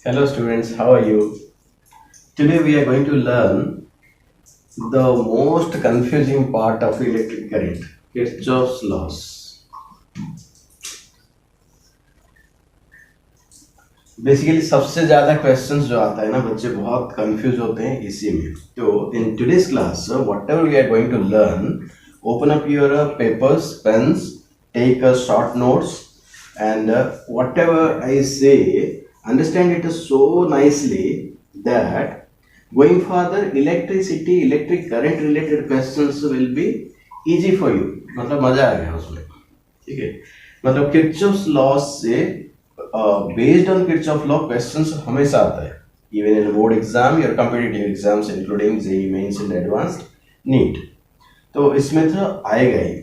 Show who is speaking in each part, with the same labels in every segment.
Speaker 1: Hello students, how are you? Today we are going to learn the most confusing part of electric current, Kirchhoff's laws. Basically सबसे ज़्यादा questions जो आता है ना बच्चे बहुत कंफ्यूज होते हैं इसी में. तो in today's class whatever we are going to learn, open up your papers, pens, take short notes, and whatever I say, understand it so nicely that going further electricity, electric current related questions will be easy for you. मतलब मजा आ गया उसमें. ठीक है, मतलब Kirchhoff's law से based on Kirchhoff law questions हमेशा आता है, इवन इन बोर्ड एग्जाम या competitive exams including JEE mains and advanced NEET. तो इसमें तो आएगा ही.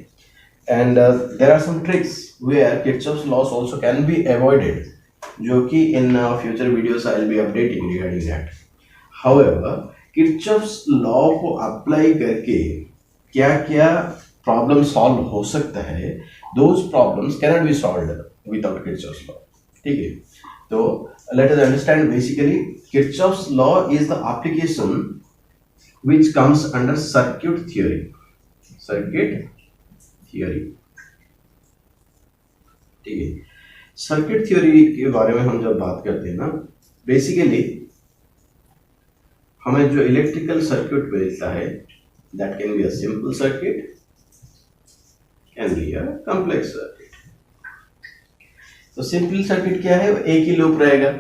Speaker 1: And there are some tricks where Kirchhoff's laws also can be avoided, जो कि in future videos I will be updating regarding that. However Kirchhoff's law को apply करके क्या क्या प्रॉब्लम सॉल्व हो सकता है, those problems can not be solved without Kirchhoff's law. ठीक है, तो let us understand. Basically Kirchhoff's law is the application which comes under circuit theory. ठीक है, सर्किट थ्योरी के बारे में हम जब बात करते हैं ना, बेसिकली हमें जो इलेक्ट्रिकल सर्किट मिलता है that can be a simple circuit, can be a complex circuit. तो सिंपल सर्किट क्या है, एक ही लूप रहेगा.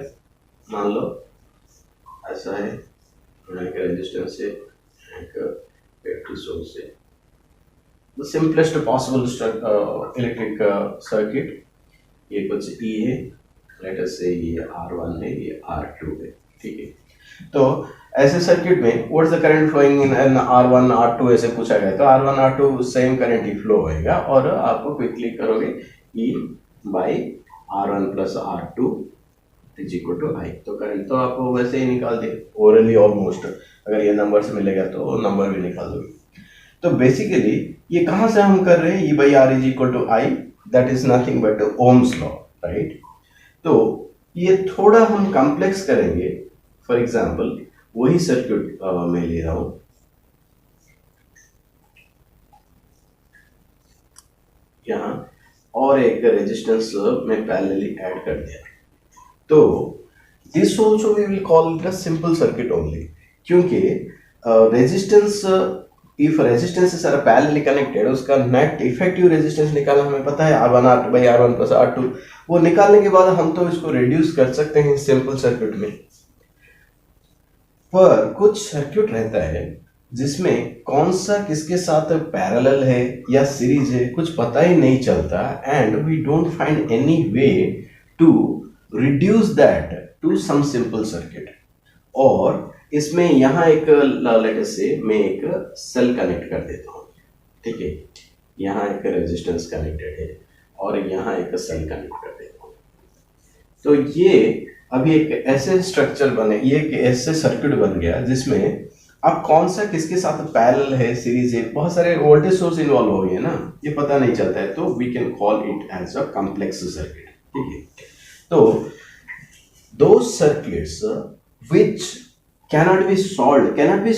Speaker 1: मान लो ऐसा है, एक रेजिस्टेंस से एक बैटरी सोर्स से, the simplest possible electric circuit. ये कुछ ई है, लेट अस से ये R1 है, ये R2 है. ठीक है, तो ऐसे सर्किट में what is the current flowing in R1 R2 ऐसे पूछा गया, तो R1 R2 सेम करंट ही फ्लो होएगा और आपको क्विकली करोगे E by R1 plus R2 is equal to I. तो करंट तो आप वैसे ही निकाल दे ओरली ऑलमोस्ट, अगर ये नंबर से मिलेगा तो नंबर भी निकाल दोगे. तो बेसिकली ये कहाँ से हम कर रहे हैं, E by R is equal to I, that is nothing but Ohm's law, right. तो ये थोड़ा हम कॉम्प्लेक्स करेंगे. फॉर एग्जाम्पल वही सर्किट मैं ले रहा हूं, यहाँ और एक रेजिस्टेंस में पैरेलली ऐड कर दिया. तो this also we will call it a simple circuit only, क्योंकि resistance, if resistances are parallelly connected, उसका नेट इफेक्टिव रेजिस्टेंस निकालना हमें पता है, R1 R2 by R1 plus R2. वो निकालने के बाद हम तो इसको रिड्यूस कर सकते हैं सिंपल सर्किट में. पर कुछ सर्किट रहता है जिसमें कौन सा किसके साथ पैरेलल है या सीरीज है कुछ पता ही नहीं चलता, and we don't find any way to reduce that to some simple circuit. और इसमें यहाँ एक लेट अस से मैं एक सेल कनेक्ट कर देता हूँ. ठीक है, यहाँ एक रेजिस्टेंस कनेक्टेड है और यहाँ एक सेल कनेक्ट कर देता हूँ. तो ये अभी एक ऐसे स्ट्रक्चर बने, ये एक ऐसे सर्किट बन गया जिसमें अब कौन सा किसके साथ पैरेलल है, सीरीज है, बहुत सारे वोल्टेज सोर्स इन्वॉल्व हो गए ना, ये पता नहीं चलता है. तो we can call it as a complex circuit. ठीक है, तो those circuits which cannot be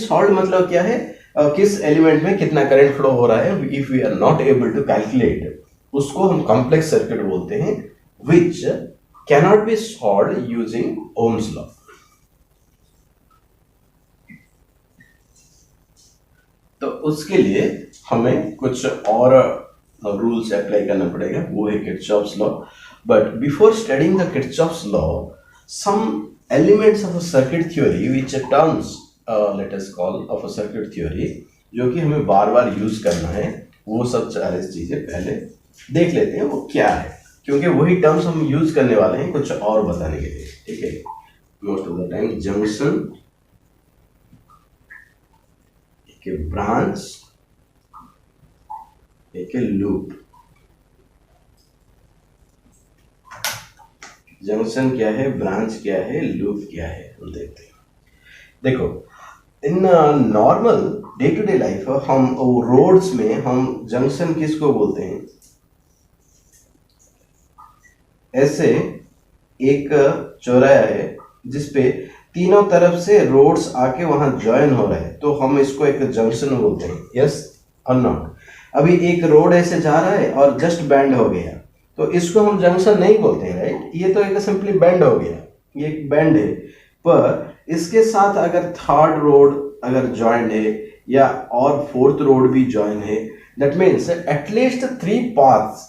Speaker 1: solved मतलब क्या है, किस एलिमेंट में कितना करंट फ्लो हो रहा है, if we are not able to calculate, उसको हम कॉम्प्लेक्स सर्किट बोलते हैं, which cannot be solved using Ohm's law. तो उसके लिए हमें कुछ और रूल्स अप्लाई करना पड़ेगा, वो है Kirchhoff's law. But before studying the Kirchhoff's law, some elements of a circuit theory which terms let us call of a circuit theory, जो कि हमें बार बार यूज करना है, वो सब सारी चीजें पहले देख लेते हैं वो क्या है, क्योंकि वही टर्म्स हम यूज करने वाले हैं कुछ और बताने के लिए. ठीक है, most of the time junction, एक ब्रांच, एक लूप. जंक्शन क्या है, ब्रांच क्या है, लूप क्या है, हम देखते हैं. देखो, in normal day to day life हम रोड्स में हम जंक्शन किसको बोलते हैं, ऐसे एक चौराहा है जिसपे तीनों तरफ से रोड्स आके वहां ज्वाइन हो रहे हैं, तो हम इसको एक जंक्शन बोलते हैं। यस और नॉट? अभी एक रोड ऐसे जा रहा है और जस्ट बैंड हो गया, तो इसको हम जंक्शन नहीं बोलते हैं, राइट? ये तो एक सिंपली बैंड हो गया, ये एक बैंड है। पर इसके साथ अगर थर्ड रोड अगर ज्वाइन है या और फोर्थ रोड भी ज्वाइन है, दैट मीन्स एटलीस्ट 3 पाथ्स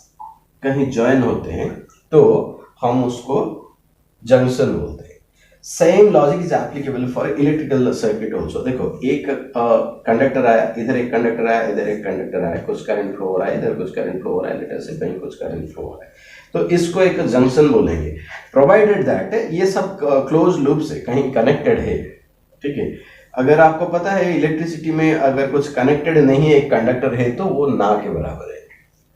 Speaker 1: कहीं ज्वाइन होते हैं, तो हम उसको जंक्शन बोलते हैं। Same logic is applicable for electrical circuit also. देखो, एक कंडक्टर आया, इधर एक कंडक्टर आया, इधर एक कंडक्टर आया, कुछ करंट फ्लो हो रहा है, इधर कुछ करंट फ्लो हो रहा है, लेटर से कहीं कुछ करंट फ्लो हो रहा है, तो इसको एक जंक्शन बोलेंगे, प्रोवाइडेड दैट ये सब क्लोज लूप से कहीं कनेक्टेड है। ठीक है, अगर आपको पता है इलेक्ट्रिसिटी में अगर कुछ कनेक्टेड नहीं है, एक कंडक्टर है, तो वो ना के बराबर है।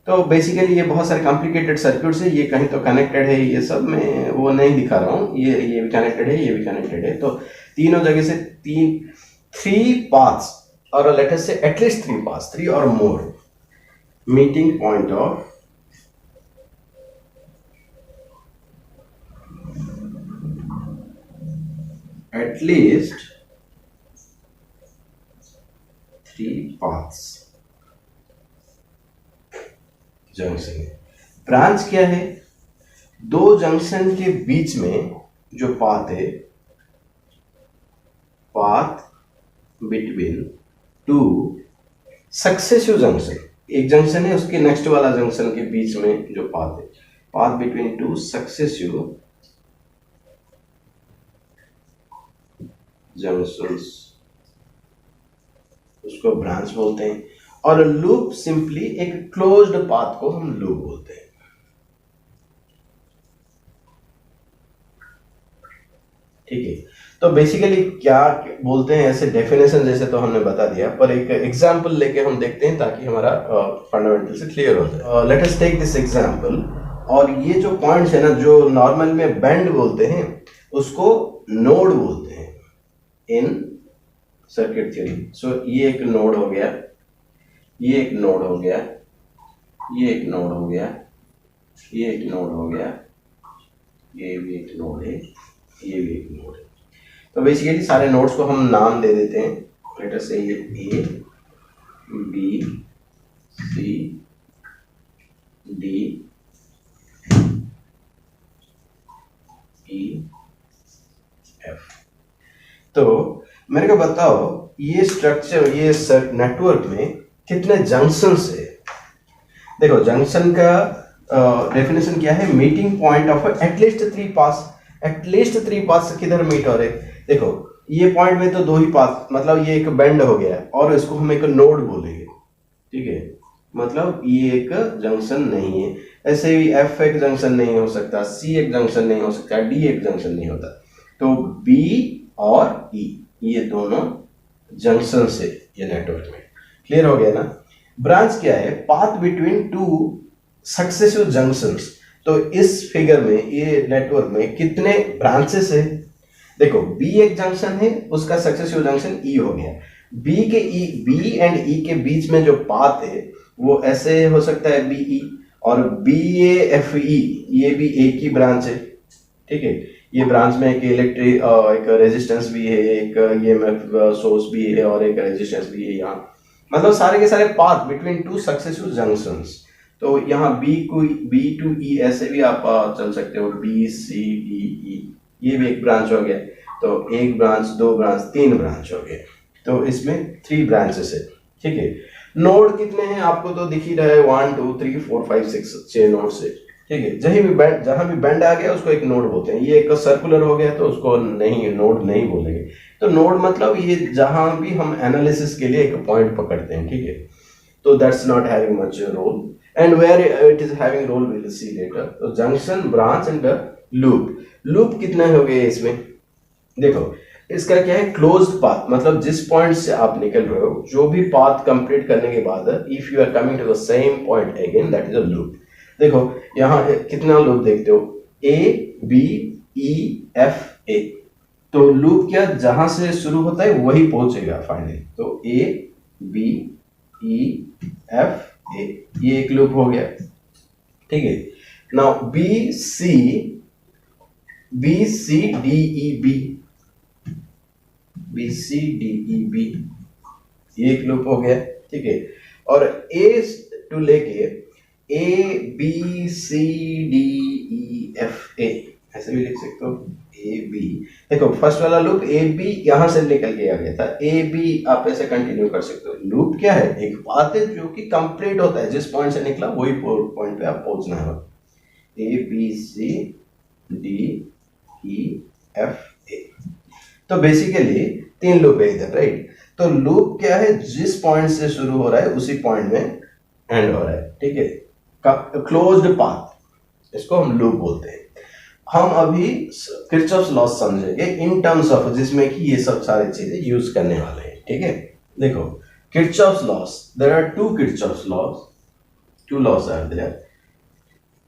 Speaker 1: तो बेसिकली ये बहुत सारे कॉम्प्लिकेटेड सर्किट्स है, ये कहीं तो कनेक्टेड है, ये सब मैं वो नहीं दिखा रहा हूँ, ये भी कनेक्टेड है, ये भी कनेक्टेड है, तो तीनों जगह से 3 पाथ्स और लेट अस से एटलीस्ट 3 पाथ्स, 3 और more meeting point of at least 3 paths junction है। ब्रांच क्या है? दो जंक्शन के बीच में जो पाथ है, पाथ बिटवीन 2 सक्सेसिव जंक्शन, एक जंक्शन है उसके नेक्स्ट वाला जंक्शन के बीच में जो पाथ है, पाथ बिटवीन 2 सक्सेसिव जंक्शंस, उसको ब्रांच बोलते हैं। और लूप सिंपली एक क्लोज्ड पाथ को हम लूप बोलते हैं। ठीक है, तो बेसिकली क्या बोलते हैं, ऐसे डेफिनेशन जैसे तो हमने बता दिया, पर एक एग्जांपल लेके हम देखते हैं ताकि हमारा फंडामेंटल से क्लियर हो जाए। Let us take this example. और ये जो पॉइंट्स है ना, जो नॉर्मल में बैंड बोलते हैं, उसको नोड बोलते हैं इन सर्किट थ्योरी। सो ये एक नोड हो गया, ये एक नोड हो गया, ये एक नोड हो गया, ये एक नोड हो गया, ये भी एक नोड है, ये भी एक नोड है। तो बेसिकली सारे नोड्स को हम नाम दे देते हैं। लेट अस से A B B C D E एफ। तो मेरे को बताओ, ये स्ट्रक्चर, ये नेटवर्क में कितने जंक्शंस है? देखो, जंक्शन का डेफिनेशन क्या है? Meeting point of at least 3 pass. At least 3 पास किधर मीट हो रहे? देखो, ये पॉइंट में तो 2 ही पास, मतलब ये एक बेंड हो गया और इसको हम एक नोड बोलेंगे। ठीक है, मतलब ये एक जंक्शन नहीं है। ऐसे ही एफ एक जंक्शन नहीं हो सकता, सी एक जंक्शन नहीं हो सकता, डी एक जंक्शन नहीं होता। तो बी और ई ये दोनों जंक्शन से ये नेटवर्क में। क्लियर हो गया ना? ब्रांच क्या है? Path between 2 successive junctions. तो इस फिगर में, ये नेटवर्क में कितने ब्रांचेस है? देखो, बी एक जंक्शन है, उसका सक्सेसिव जंक्शन ई हो गया। बी एंड ई के बीच में जो पाथ है वो ऐसे हो सकता है बीई, और बी ए एफ ई ये भी एक ही ब्रांच है। ठीक है, ये ब्रांच में एक एक रेजिस्टेंस भी है, एक ईएमएफ सोर्स भी है और एक रेजिस्टेंस भी है यहाँ। मतलब सारे के सारे पाथ बिटवीन 2 सक्सेसिव जंक्शंस। तो यहाँ बी टू ई ऐसे भी आप चल सकते हो, बी सी डी ई, ये भी एक ब्रांच हो गया। तो एक ब्रांच, 2 ब्रांच, 3 ब्रांच हो गए। तो इसमें 3 ब्रांचेस है। ठीक है, नोड कितने हैं आपको तो दिख ही रहा है, 1 2 3 4 5 6 6 नोड से। ठीक है, जहां भी बैंड आ गया उसको एक नोड बोलते हैं। ये एक सर्कुलर हो गया तो उसको नहीं, नोड नहीं बोलेंगे। तो नोड मतलब ये जहां भी हम एनालिसिस के लिए एक पॉइंट पकड़ते हैं। ठीक है, तो that's not having much role, and where it is having role we will see later. तो junction, branch and loop. Loop कितने हो गए इसमें? देखो, इसका क्या है? क्लोज्ड पाथ, मतलब जिस पॉइंट से आप निकल रहे हो, जो भी पाथ कंप्लीट करने के बाद if you are coming to the same point again, that is a loop. देखो, यहाँ कितना लूप देखते हो? A B E F A. तो लूप क्या, जहां से शुरू होता है वही पहुंचेगा फाइनली। तो ए बी ई एफ ए, ये एक लूप हो गया। ठीक है, now B C B C D E B, B C D E B, ये एक लूप हो गया, ठीक है। और ए टू लेके A B C D E F A, ऐसे भी लिख सकते हो, ए बी। देखो फर्स्ट वाला लूप ए बी यहां से निकल के आ गया था, ए बी आप ऐसे कंटिन्यू कर सकते हो। लूप क्या है, एक पाथ है जो कि कंप्लीट होता है, जिस पॉइंट से निकला वही पॉइंट पे आप पहुंचना है। A B C D E F A, तो बेसिकली 3 लूप है इधर, राइट। तो लूप क्या है, जिस पॉइंट से शुरू हो रहा है उसी पॉइंट में एंड हो रहा है, ठीक है। क्लोज्ड पाथ, इसको हम लूप बोलते हैं। हम अभी किरचॉफ्स लॉ समझेंगे इन टर्म्स ऑफ, जिसमें कि ये सब सारी चीजें यूज करने वाले हैं, ठीक है। देखो Kirchhoff's laws, there are 2 Kirchhoff's laws, 2 laws are there.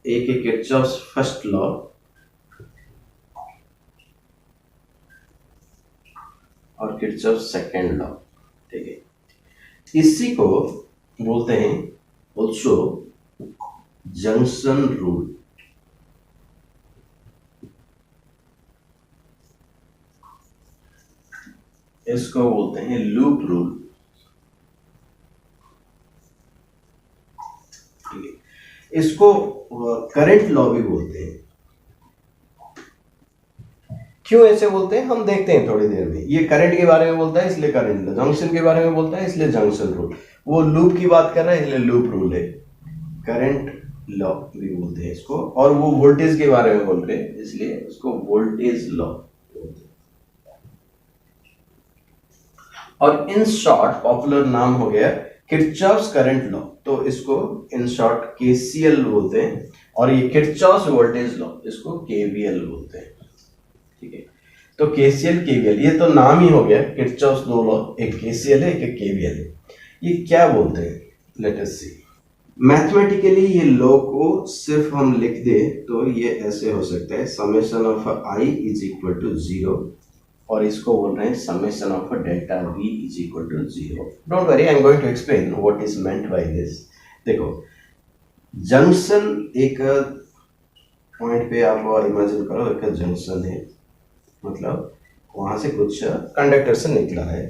Speaker 1: एक है किरचॉफ्स फर्स्ट लॉ और किरचॉफ्स सेकंड लॉ, ठीक है। इसी को बोलते हैं ऑल्सो जंक्शन रूल। इसको बोलते हैं लूप रूल, ठीक है। इसको करंट लॉ भी बोलते हैं। क्यों ऐसे बोलते हैं हम देखते हैं थोड़ी देर में। ये करंट के बारे में बोलता है इसलिए करंट लॉ, जंक्शन के बारे में बोलता है इसलिए जंक्शन रूल, वो लूप की बात कर रहा है इसलिए लूप रूल है, करंट लॉ भी बोलते हैं इसको। और वो वोल्टेज के बारे में बोल रहे हैं इसलिए उसको वोल्टेज लॉ बोलते हैं। और इन शॉर्ट पॉपुलर नाम हो गया किरचॉफ्स करंट लॉ, तो इसको इन शॉर्ट केसीएल बोलते हैं। और ये किरचॉफ्स वोल्टेज लॉ, इसको केवीएल बोलते हैं, ठीक है। तो केसीएल केवीएल ये तो नाम ही हो गया, किरचॉफ्स 2 लॉ, एक केसीएल है एक केवीएल है। ये क्या बोलते हैं, लेट अस सी। मैथमेटिकली ये लॉ को सिर्फ हम लिख दे तो ये ऐसे हो सकता है, summation of I is equal to 0, और इसको बोल रहे हैं summation of delta V is equal to 0। Don't worry, I am going to explain what is meant by this. देखो जंक्शन, एक पॉइंट पे आप इमेजिन करो एक जंक्शन है, मतलब वहां से कुछ कंडक्टर से निकला है,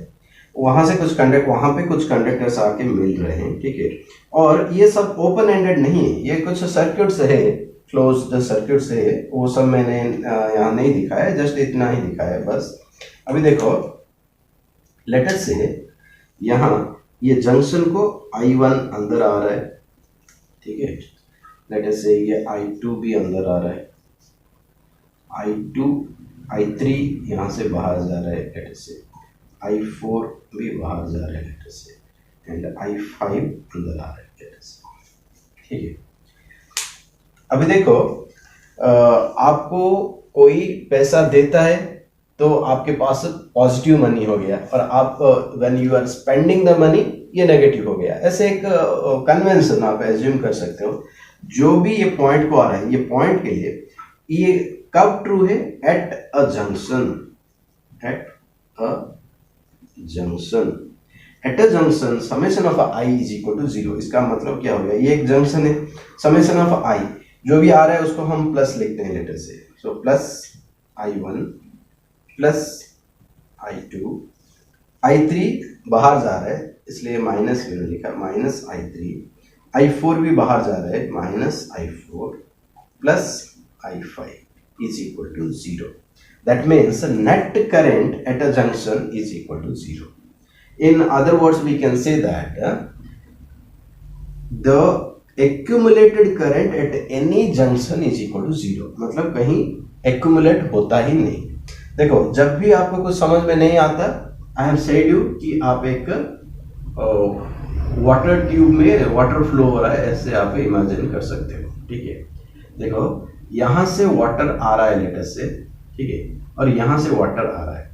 Speaker 1: वहां से कुछ कंडक्ट, वहां पे कुछ कंडक्टर्स आके मिल रहे हैं, ठीक है। और ये सब ओपन एंडेड नहीं है, ये कुछ सर्किट्स है, क्लोज्ड सर्किट्स है, वो सब मैंने यहाँ नहीं दिखाया, जस्ट इतना ही दिखाया बस। अभी देखो लेट अस से यहाँ ये जंक्शन को I1 अंदर आ रहा है, ठीक है। लेट अस से ये I2 भी अंदर आ रहा है, I2 I3 यहाँ से बाहर जा रहा है, लेट अस से I4 भी बाहर जा रहा है, लेट अस से, एंड I5 अंदर आ रहा है, लेट अस से, ठीक है। अभी देखो आपको कोई पैसा देता है तो आपके पास पॉजिटिव मनी हो गया, और आप when you are spending the money ये नेगेटिव हो गया। ऐसे एक कन्वेंशन आप एज्यूम कर सकते हो। जो भी ये पॉइंट को आ रहा है, ये पॉइंट के लिए ये कब ट्रू है, at a junction, at a junction, at a junction summation of I is equal to 0। इसका मतलब क्या हो गया, ये एक जंक्शन है, समेशन ऑफ आई जो भी आ रहा है उसको हम प्लस लिखते हैं लेटर से, so plus I1 plus I2, I3 बाहर जा रहा है इसलिए माइनस मैंने लिखा, माइनस I3, I4 भी बाहर जा रहा है, minus I4 plus I5 is equal to 0. That means net current at a junction is equal to 0. In other words, we can say that the accumulated current at any junction is equal to 0. मतलब कहीं accumulate होता ही नहीं। देखो जब भी आपको कुछ समझ में नहीं आता, I have said you कि आप एक वाटर ट्यूब में वाटर फ्लो हो रहा है, ऐसे आप इमेजिन कर सकते हो, ठीक है। देखो यहाँ से वाटर आ रहा है लेटर से, ठीक है, और यहाँ से वाटर आ रहा है,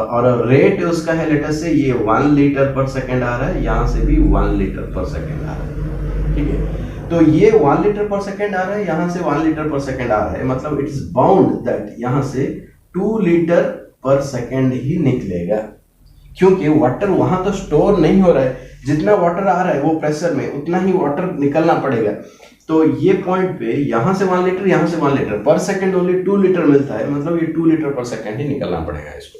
Speaker 1: और रेट उसका है लेटर से ये 1 लीटर पर सेकेंड आ रहा है, यहाँ से भी 1 लीटर पर सेकेंड आ रहा है, ठीक है। तो ये 1 लीटर पर सेकेंड आ रहा है, यहाँ से 1 लीटर पर सेकेंड आ रहा है, मतलब इट इज बाउंड दैट यहाँ से 2 लीटर पर सेकेंड ही निकलेगा, क्योंकि वाटर वहां तो स्टोर नहीं हो रहा है। जितना वाटर आ रहा है वो प्रेशर में उतना ही वाटर निकलना पड़ेगा। तो ये पॉइंट पे यहां से 1 लीटर, यहां से 1 लीटर पर सेकंड ओनली 2 लीटर मिलता है, मतलब ये 2 लीटर पर सेकंड ही निकलना पड़ेगा इसको,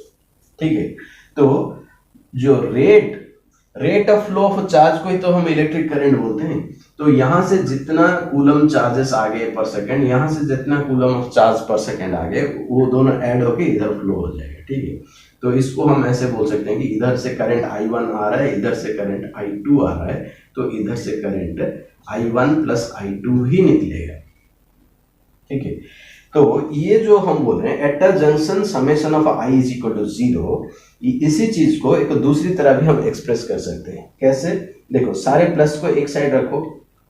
Speaker 1: ठीक है। तो जो rate of flow of charge को ही तो हम इलेक्ट्रिक करंट बोलते हैं। तो यहां से जितना कूलम चार्जेस आ गए पर सेकंड, यहां से जितना कूलम ऑफ चार्ज पर सेकंड आ गए, वो दोनों ऐड होके इधर फ्लो हो जाएगा, ठीक है। तो इसको हम ऐसे बोल सकते हैं कि इधर से करंट I1 आ रहा है, इधर से करंट I2 आ रहा है, तो इधर से करंट I1 प्लस I2 ही निकलेगा, ठीक है। तो ये जो हम बोल रहे हैं at a junction summation of I is equal to 0, इसी चीज को एक दूसरी तरह भी हम एक्सप्रेस कर सकते हैं। कैसे? देखो, सारे प्लस को एक साइड रखो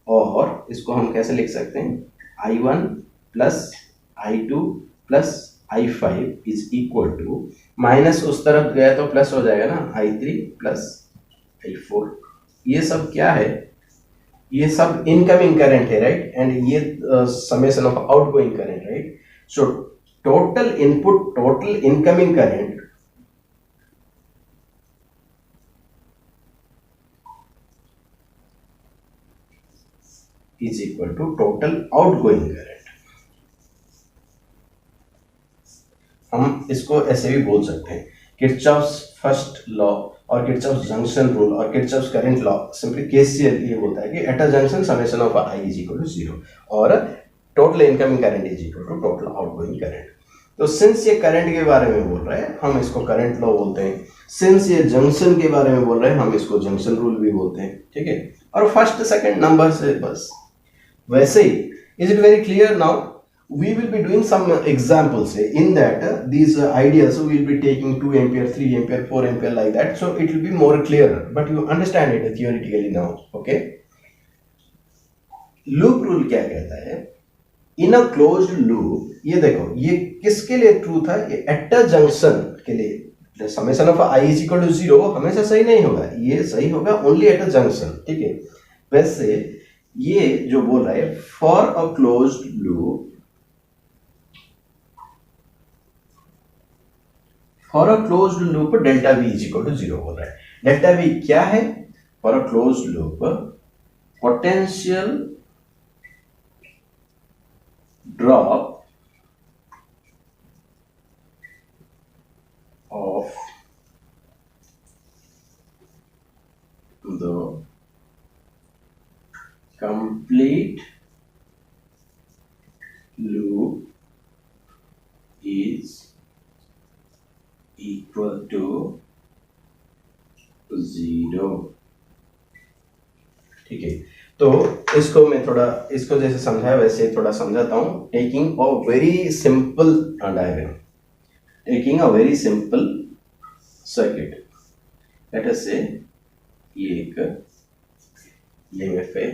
Speaker 1: और इसको हम कैसे लिख सकते हैं, I1 plus I2 plus I5 is equal to, minus उस तरफ गया तो प्लस हो जाएगा ना, I3 प्लस I4। ये सब क्या है? ये सब इनकमिंग करंट है, राइट, एंड ये summation of outgoing current, right. So total input, total incoming current is equal to total outgoing current. हम इसको ऐसे भी बोल सकते हैं, किरचॉफ्स फर्स्ट लॉ और किरचॉफ्स जंक्शन रूल और Kirchhoff's current law, simply KCL ये बोलता है कि at a junction summation of I is equal to 0 और total incoming current is equal to total outgoing current. तो सिंस ये करंट के बारे में बोल रहा है, हम इसको करंट लॉ बोलते हैं। सिंस ये जंक्शन के बारे में बोल रहे हैं, हम इसको जंक्शन रूल भी बोलते हैं, ठीक है। और फर्स्ट सेकंड नंबर से बस वैसे ही। Is it very clear? Now we will be doing some examples in that these ideas we will be taking 2 ampere, 3 ampere, 4 ampere like that, so it will be more clearer, but you understand it theoretically now, okay? Loop rule क्या कहता है? इन अ closed loop, ये देखो, ये किसके लिए true था? ये एट अ जंक्शन के लिए। Summation of I is equal to 0 हमेशा सही नहीं होगा, ये सही होगा ओनली एट अ जंक्शन, ठीक है। वैसे ये जो बोल रहा है for a closed loop, for a closed loop delta V is equal to 0 बोल रहा है। डेल्टा V क्या है? For a closed loop potential drop of the complete loop is equal to 0, ठीक है। तो इसको मैं थोड़ा, इसको जैसे समझाया वैसे थोड़ा समझाता हूं। Taking a very simple diagram, taking a very simple circuit, late us से ये एक EMF है,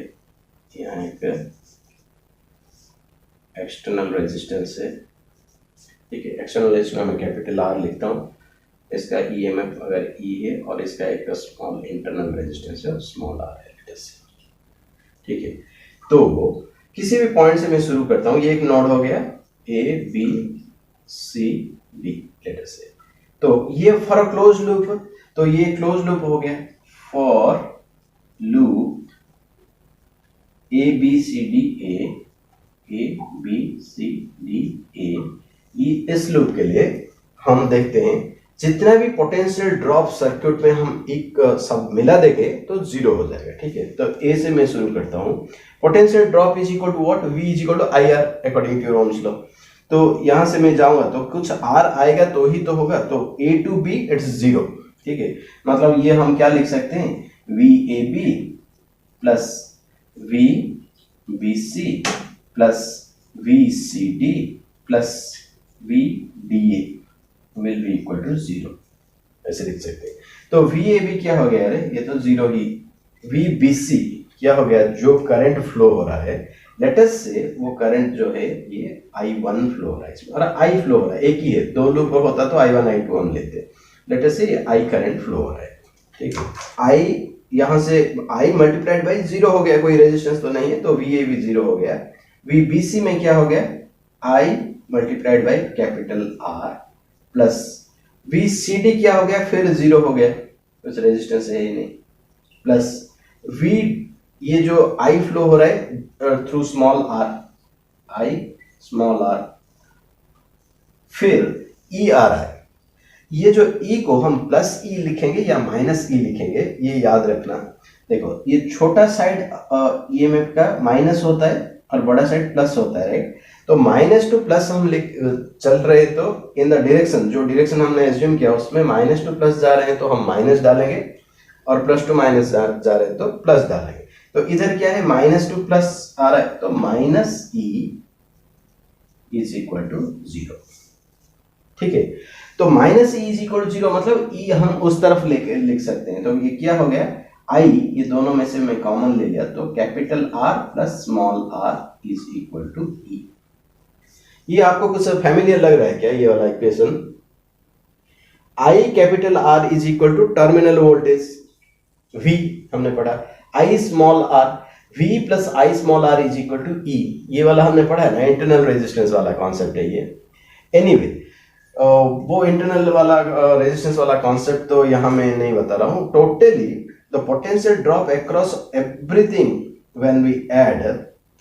Speaker 1: यहाँ एक एक्सटर्नल रेजिस्टेंस है, ठीक है। एक्सटर्नल रेजिस्टेंस में कैपिटल R लिखता हूँ, इसका EMF अगर E है और इसका एक स्मॉल इंटरनल रेजिस्टेंस है, स्मॉल R है, ठीक है। तो किसी भी पॉइंट से मैं शुरू करता हूँ, ये एक नोड हो गया A B C D, late us say. तो ये फॉर अ क्लोज लूप, तो ये क्लोज लूप हो गया for loop A B C D A B C D A। इस लूप के लिए हम देखते हैं जितना भी पोटेंशियल ड्रॉप सर्किट में हम एक सब मिला देंगे तो 0 हो जाएगा, ठीक है। तो ए से मैं शुरू करता हूं। Potential drop is equal to what? V is equal to IR according to Ohm's law. तो यहां से मैं जाऊंगा तो कुछ R आएगा तो ही तो होगा, तो A to B इट्स 0, ठीक है। मतलब ये हम क्या लिख सकते हैं? VAB plus VBC plus VCD plus VDA will be equal to 0, ऐसे लिख सकते हैं। तो VAB क्या हो गया? अरे ये तो 0 ही। VBC क्या हो गया? जो करंट फ्लो हो रहा है, लेट अस से वो करंट जो है ये I1 फ्लो हो रहा है इसमें, और I फ्लो हो रहा है, एक ही है, दो लूप होता तो I1 I2 हम लेते। लेट अस से ये I करंट फ्लो हो रहा है, ठीक है। I यहाँ से I मल्टीप्लाइड बाई 0 हो गया, कोई रेजिस्टेंस तो नहीं है, तो VAB 0 हो गया। VBC में क्या हो गया? I multiplied by capital R plus VCD क्या हो गया? फिर 0 हो गया, कुछ रेजिस्टेंस है ही नहीं, प्लस V, ये जो I फ्लो हो रहा है through small r, I small r, फिर E आ रहा है। ये जो E को हम प्लस E लिखेंगे या माइनस E लिखेंगे, ये याद रखना। देखो ये छोटा साइड EMF का माइनस होता है और बड़ा साइड प्लस होता है, राइट। तो माइनस टू प्लस हम चल रहे, तो इन द डायरेक्शन, जो डायरेक्शन हमने एज्यूम किया उसमें माइनस टू प्लस जा रहे हैं तो हम माइनस डालेंगे, और प्लस टू माइनस जा रहे हैं तो प्लस डालेंगे। तो इधर क्या है, माइनस टू प्लस आ रहा है, तो minus E is equal to 0। ठीक है, तो minus E is equal to 0 मतलब E हम उस तरफ लेके लिख सकते हैं। तो ये क्या हो गया, I, ये दोनों में से मैं कॉमन ले लिया, तो capital R plus small r is equal to E। ये आपको कुछ फैमिलियर लग रहा है क्या, ये वाला equation? I capital R is equal to terminal voltage V, हमने पढ़ा, I small r, V plus I small r is equal to E, ये वाला हमने पढ़ा है ना, इंटरनल रेजिस्टेंस वाला कॉन्सेप्ट है ये। एनीवे वो इंटरनल वाला रेजिस्टेंस वाला कॉन्सेप्ट तो यहाँ मैं नहीं बता रहा हूँ। Totally the potential drop across everything when we add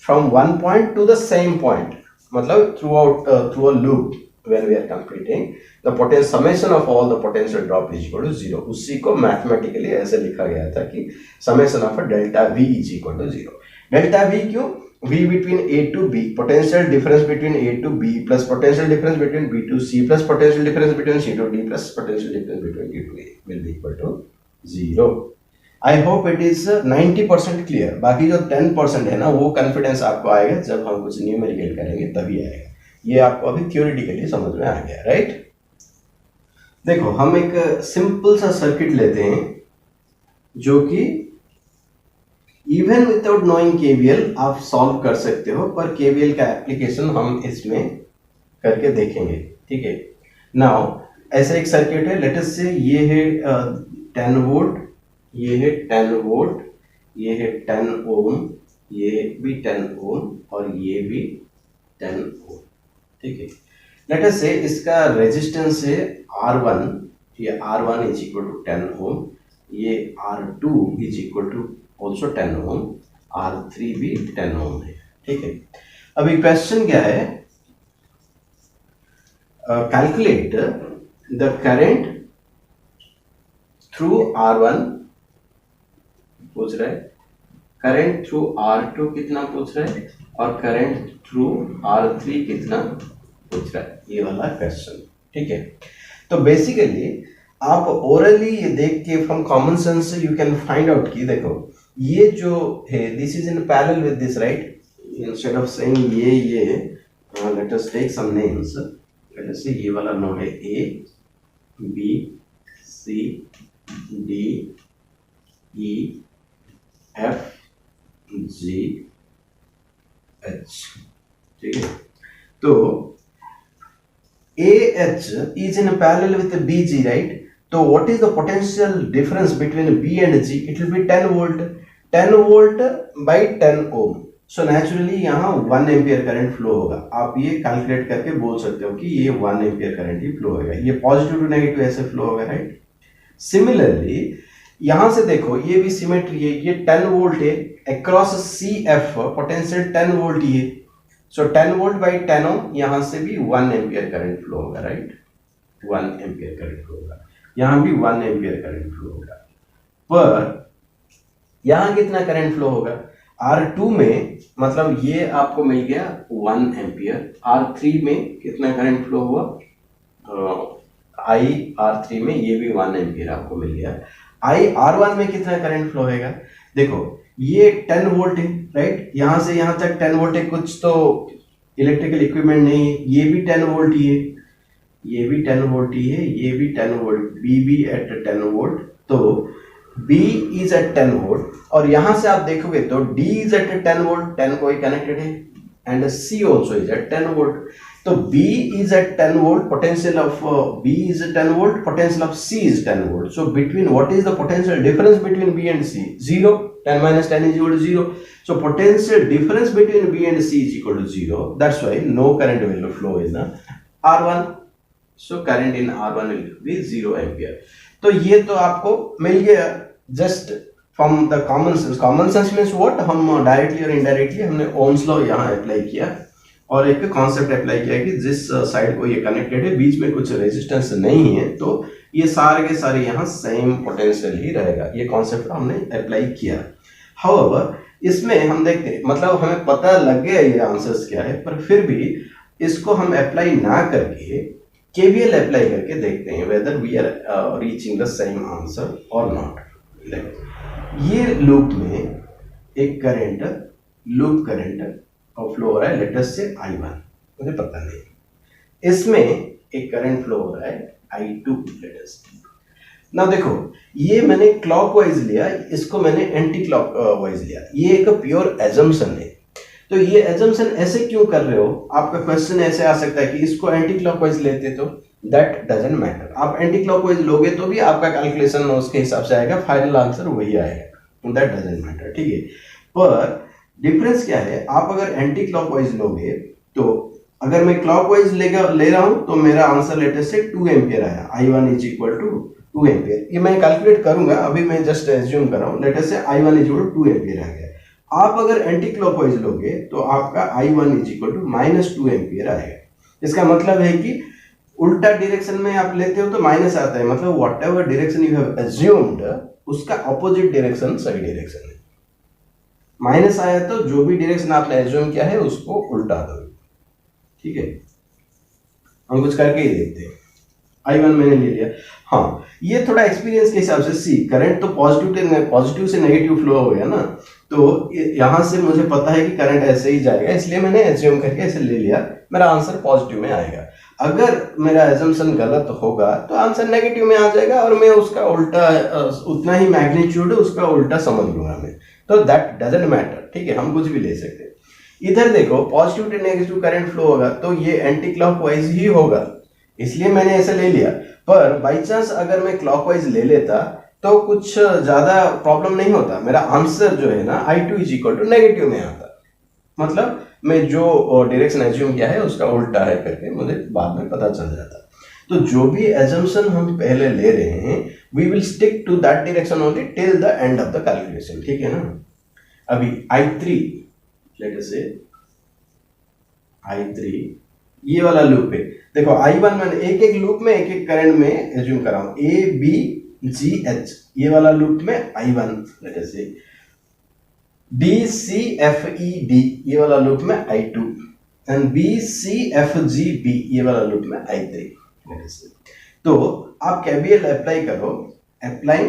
Speaker 1: from one point to the same point, मतलब through a loop when we are completing the potential summation of all the potential drop is equal to 0। उसी को mathematically ऐसे लिखा गया था कि summation of a delta V is equal to 0। Delta V क्यों? V between A to B, potential difference between A to B plus potential difference between B to C plus potential difference between C to D plus potential difference between D to A will be equal to 0। I hope it is 90% clear। बाकी जो 10% है ना, वो confidence आपको आएगा जब हम कुछ न्यूमेरिकल करेंगे, तभी आएगा। ये आपको अभी थ्योरेटिकली समझ में आ गया, राइट। देखो हम एक सिंपल सा सर्किट लेते हैं जो कि इवन विदाउट नोइंग केवीएल आप सॉल्व कर सकते हो, पर केवीएल का एप्लीकेशन हम इसमें करके देखेंगे। ठीक है, नाउ ऐसा एक सर्किट है, लेट अस से ये है 10 वोल्ट, ये है 10 वोल्ट, ये है 10 ओम, ये भी 10 ओम और ये भी 10 ओम। ठीक है, लेट अस से इसका रेजिस्टेंस है R1, ये R1 is equal to 10 ohm, ये R2 is equal to also 10 ohm, R3 भी 10 ओम है। ठीक है, अभी क्वेश्चन क्या है, calculate the current through R1 पूछ रहा है, करंट थ्रू R2 कितना पूछ रहा है, और करंट थ्रू R3 कितना पूछ रहा है, ये वाला क्वेश्चन। ठीक है, तो बेसिकली आप ओरली ये देख के from common sense you can find out कि देखो ये जो है this is in parallel with this, right. Instead of saying ये let us take some names, let us से ये वाला नोड है A B C D E F G H। ठीक है, तो AH is in parallel with BG, right? So what is the potential difference between B and G? It will be 10 volt, 10 volt by 10 ohm. So naturally यहाँ 1 ampere current flow होगा। आप ये calculate करके बोल सकते हो कि ये 1 एम्पियर करंट ही फ्लो होगा, ये पॉजिटिव टू नेगेटिव ऐसे फ्लो होगा, राइट। सिमिलरली यहाँ से देखो ये भी सिमेट्री है, ये 10 वोल्ट है, अक्रॉस CF पोटेंशियल 10 वोल्ट ही है। सो 10 वोल्ट बाई 10 ओम, यहां से भी 1 एम्पियर करंट फ्लो होगा, राइट। 1 एम्पियर करंट फ्लो होगा, यहां भी 1 एम्पियर करंट फ्लो होगा, पर यहां कितना करंट फ्लो होगा, R2 में मतलब ये आपको मिल गया 1 एम्पियर, R3 में कितना करंट फ्लो हुआ, I R3 में ये भी 1 एम्पियर आपको मिल गया। I R1 में कितना करंट फ्लो होगा, देखो ये 10 वोल्ट है, राइट, यहां से यहां तक 10 वोल्ट है, कुछ तो इलेक्ट्रिकल इक्विपमेंट नहीं है, ये भी 10 वोल्ट ही है, ये भी 10 वोल्ट ही है, ये भी 10 वोल्ट, B भी एट 10 वोल्ट, तो B इज एट 10 वोल्ट, और यहां से आप देखोगे तो D इज एट 10 वोल्ट, 10 कोई कनेक्टेड है, and C also is at 10 volt. तो B is at 10 volt, potential of B is at 10 volt, potential of C is 10 volt. So between, what is the potential difference between B and C? 0. 10 minus 10 is equal to 0. So potential difference between B and C is equal to 0. That's why no current will flow in R1. So current in R1 will be 0 ampere. तो ये तो आपको मिल गया just from the common sense. Common sense means what, हम directly और indirectly हमने Ohm's law यहाँ apply किया और एक कॉन्सेप्ट अप्लाई किया कि जिस साइड को ये कनेक्टेड है बीच में कुछ रेजिस्टेंस नहीं है तो ये सारे के सारे यहाँ सेम पोटेंशियल ही रहेगा. ये कॉन्सेप्ट हमने अप्लाई किया. हाउएवर इसमें हम देखते हैं, मतलब हमें पता लग गया ये आंसर्स क्या है, पर फिर भी इसको हम अप्लाई ना करके केवीएल अप्लाई करके देखते हैं whether we are reaching the same answer और नॉट. ये लूप में एक करंट, लूप करंट और फ्लो हो रहा है लेट अस से I1, मुझे पता नहीं. इसमें एक करंट फ्लो हो रहा है I2 लेट अस. ना देखो ये मैंने क्लॉकवाइज लिया, इसको मैंने एंटी क्लॉकवाइज लिया. ये एक प्योर एजम्पशन है. तो ये एजम्पशन ऐसे क्यों कर रहे हो, आपका क्वेश्चन ऐसे आ सकता है कि इसको एंटी क्लॉकवाइज लेते तो दैट डजंट मैटर. आप एंटी क्लॉकवाइज लोगे तो भी आपका कैलकुलेशन उसके हिसाब से आएगा, फाइनल आंसर वही आएगा, दैट डजंट मैटर. ठीक है, पर डिफरेंस क्या है, आप अगर एंटी क्लॉकवाइज लोगे तो अगर मैं क्लॉकवाइज ले रहा हूं तो मेरा आंसर लेटेस्ट से 2 एम्पियर आया. I1 is equal to 2 ampere. ये मैं कैलकुलेट करूंगा, अभी मैं जस्ट एज्यूम कर रहा हूं. Latest say I1 is equal to 2 ampere आ गया. आप अगर एंटी क्लॉकवाइज लोगे तो आपका I1 is equal to -2 ampere आएगा. इसका मतलब है कि उल्टा डायरेक्शन में आप लेते हो तो माइनस आता है, मतलब what ever direction you have assumed उसका अपोजिट डायरेक्शन सही डायरेक्शन है. माइनस आया तो जो भी डायरेक्शन आपने एज्यूम किया है उसको उल्टा दो. ठीक है, हम कुछ करके ही देखते हैं. I1 मैंने ले लिया. हाँ, ये थोड़ा एक्सपीरियंस के हिसाब से सी करंट तो पॉजिटिव से नेगेटिव फ्लो हो गया ना, तो यहां से मुझे पता है कि करंट ऐसे ही जाएगा, इसलिए मैंने एज्यूम करके ऐसे ले लिया. मेरा आंसर पॉजिटिव में आएगा. अगर मेरा एजम्पशन गलत होगा तो आंसर नेगेटिव में आ जाएगा और मैं उसका उल्टा, उतना ही मैग्नीट्यूड उसका उल्टा समझ लूंगा मैं. तो दैट डजंट मैटर. ठीक है, हम कुछ भी ले सकते हैं. इधर देखो positive to negative current flow होगा तो ये एंटी क्लॉकवाइज ही होगा, इसलिए मैंने ऐसे ले लिया. पर बाई चांस अगर मैं क्लॉकवाइज ले लेता तो कुछ ज्यादा प्रॉब्लम नहीं होता. मेरा आंसर जो है ना I2 is equal to negative में आता. मतलब मैं जो डायरेक्शन एज्यूम किया है उसका उल्टा है करके मुझे बाद में पता चल जाता. तो जो भी एजम्पशन हम पहले ले रहे हैं we will stick to that direction only till the end of the calculation. ठीक है ना. अभी I3 लेट अस से I3 ये वाला लूप है. देखो I1 मैंने एक एक लूप में एक एक करंट में एज्यूम कर रहा हूं. ABGH ये वाला लूप में I1 late us say. DCFED ये वाला लूप में I2 एंड BCFGB ये वाला लूप में I3 लेट अस से. तो आप केवीएल अप्लाई करो. Apply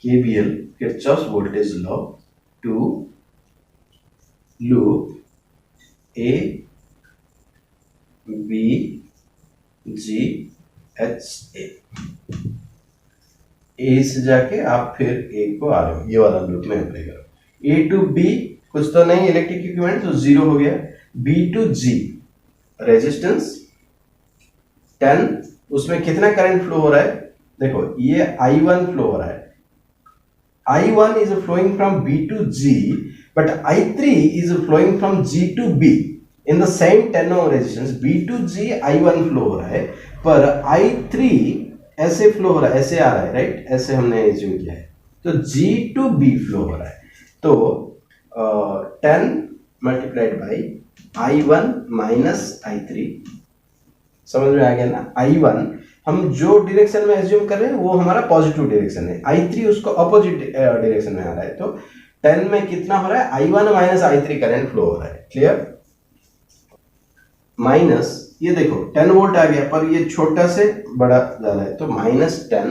Speaker 1: KVL Kirchhoff's voltage law to loop A B G H A. A से जाके आप फिर ए को आ रहे हो, ये वाला लूप में अप्लाई करो. A to B कुछ तो नहीं इलेक्ट्रिक इक्विवेलेंट तो 0 हो गया. B to G रेजिस्टेंस 10, उसमें कितना करंट फ्लो हो रहा है. देखो ये I1 फ्लो हो रहा है. I1 is flowing from B to G, but I3 is flowing from G to B. In the same 10 ohm resistance, B to G I1 flow हो रहा है, पर I3 ऐसे फ्लो हो रहा है, ऐसे आ रहा है, राइट. ऐसे हमने एज्यूम किया है, तो G to B फ्लो हो रहा है. तो 10 multiplied by I1 minus I3. समझ में आ गया ना. I1 हम जो डायरेक्शन में एज्यूम कर रहे हैं वो हमारा पॉजिटिव डायरेक्शन है. I3 उसको अपोजिट डायरेक्शन में आ रहा है. तो 10 में कितना हो रहा है, I1 minus I3 current flow हो रहा है. क्लियर. माइनस ये देखो 10 वोल्ट आ गया, पर ये छोटा से बड़ा ज्यादा है, तो -10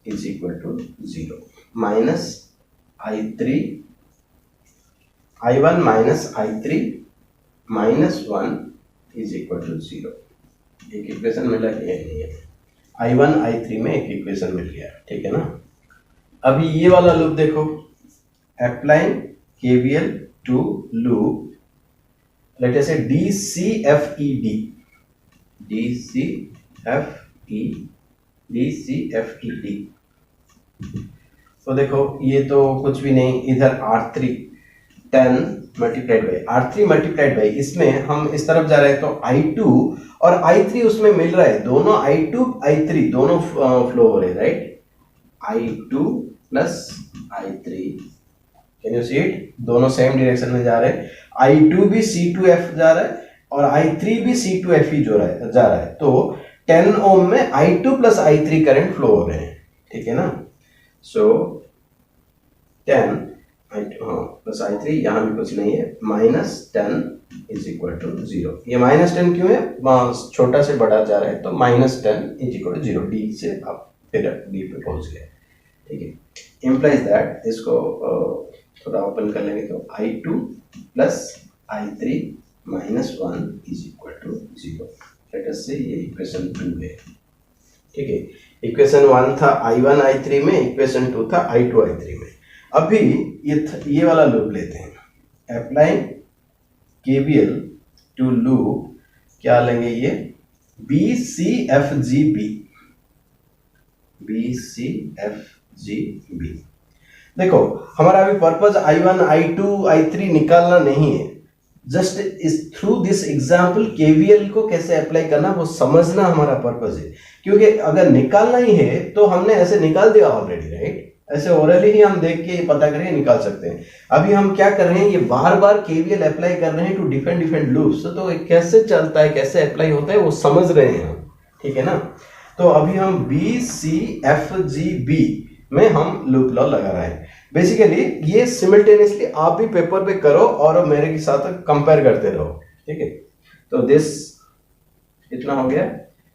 Speaker 1: is equal to 0. Minus I1 minus I3 -1 is equal to 0. एक इक्वेशन मिला कि नहीं है. I1 I3 में एक इक्वेशन मिल गया. ठीक है ना. अभी ये वाला लूप देखो. Apply KVL to loop let us say DCFED. तो देखो ये तो कुछ भी नहीं. इधर R3 10 मल्टीप्लाइड बाई इसमें हम इस तरफ जा रहे हैं तो I2 और I3 उसमें मिल रहा है. दोनों I2 I3 दोनों फ्लो हो रहे हैं, right. I2 plus I3, can you see it, दोनों सेम डायरेक्शन में जा रहे हैं, I2 भी C2F जा रहा है और I3 भी C2F ही जा रहा है, तो 10 ओम में I2 plus I3 current flow हो रहे हैं, ठीक है ना। सो 10 I2 हाँ प्लस I3, यहाँ भी कुछ नहीं है, -10 इज इक्वल टू 0। ये -10 क्यों है, वहाँ छोटा से बड़ा जा रहा है, तो -10 इज इक्वल टू 0, डी से आप फिर डी पे पहुंच गए, ठीक है। इम्प्लाइज दैट, इसको थोड़ा ओपन कर लेंगे, तो I2 plus I3 -1 is equal to 0। Let us से ये इक्वेशन 2 है, ठीक है। इक्वेशन 1 था I1 I3 में, इक्वेशन 2 था I2 I3 में। अभी ये वाला लूप लेते हैं, अप्लाई KVL टू लूप, क्या लेंगे ये BCFGB, BCFGB। देखो हमारा अभी पर्पज I1 I2 I3 निकालना नहीं है, जस्ट इस थ्रू दिस एग्जाम्पल KVL को कैसे अप्लाई करना वो समझना हमारा पर्पज है, क्योंकि अगर निकालना ही है तो हमने ऐसे निकाल दिया ऑलरेडी, राइट। ऐसे ओरली ही हम देख के पता करके निकाल सकते हैं। अभी हम क्या कर रहे हैं, ये बार बार KVL अप्लाई कर रहे हैं टू डिफरेंट लूप्स, तो कैसे चलता है, कैसे अप्लाई होता है वो समझ रहे हैं हम, ठीक है ना। तो अभी हम BCFGB में हम लूप लॉ लगा रहे हैं। बेसिकली ये सिमिल्टेनियसली आप भी पेपर पे करो और मेरे के साथ कंपेयर करते रहो, ठीक है। तो दिस इतना हो गया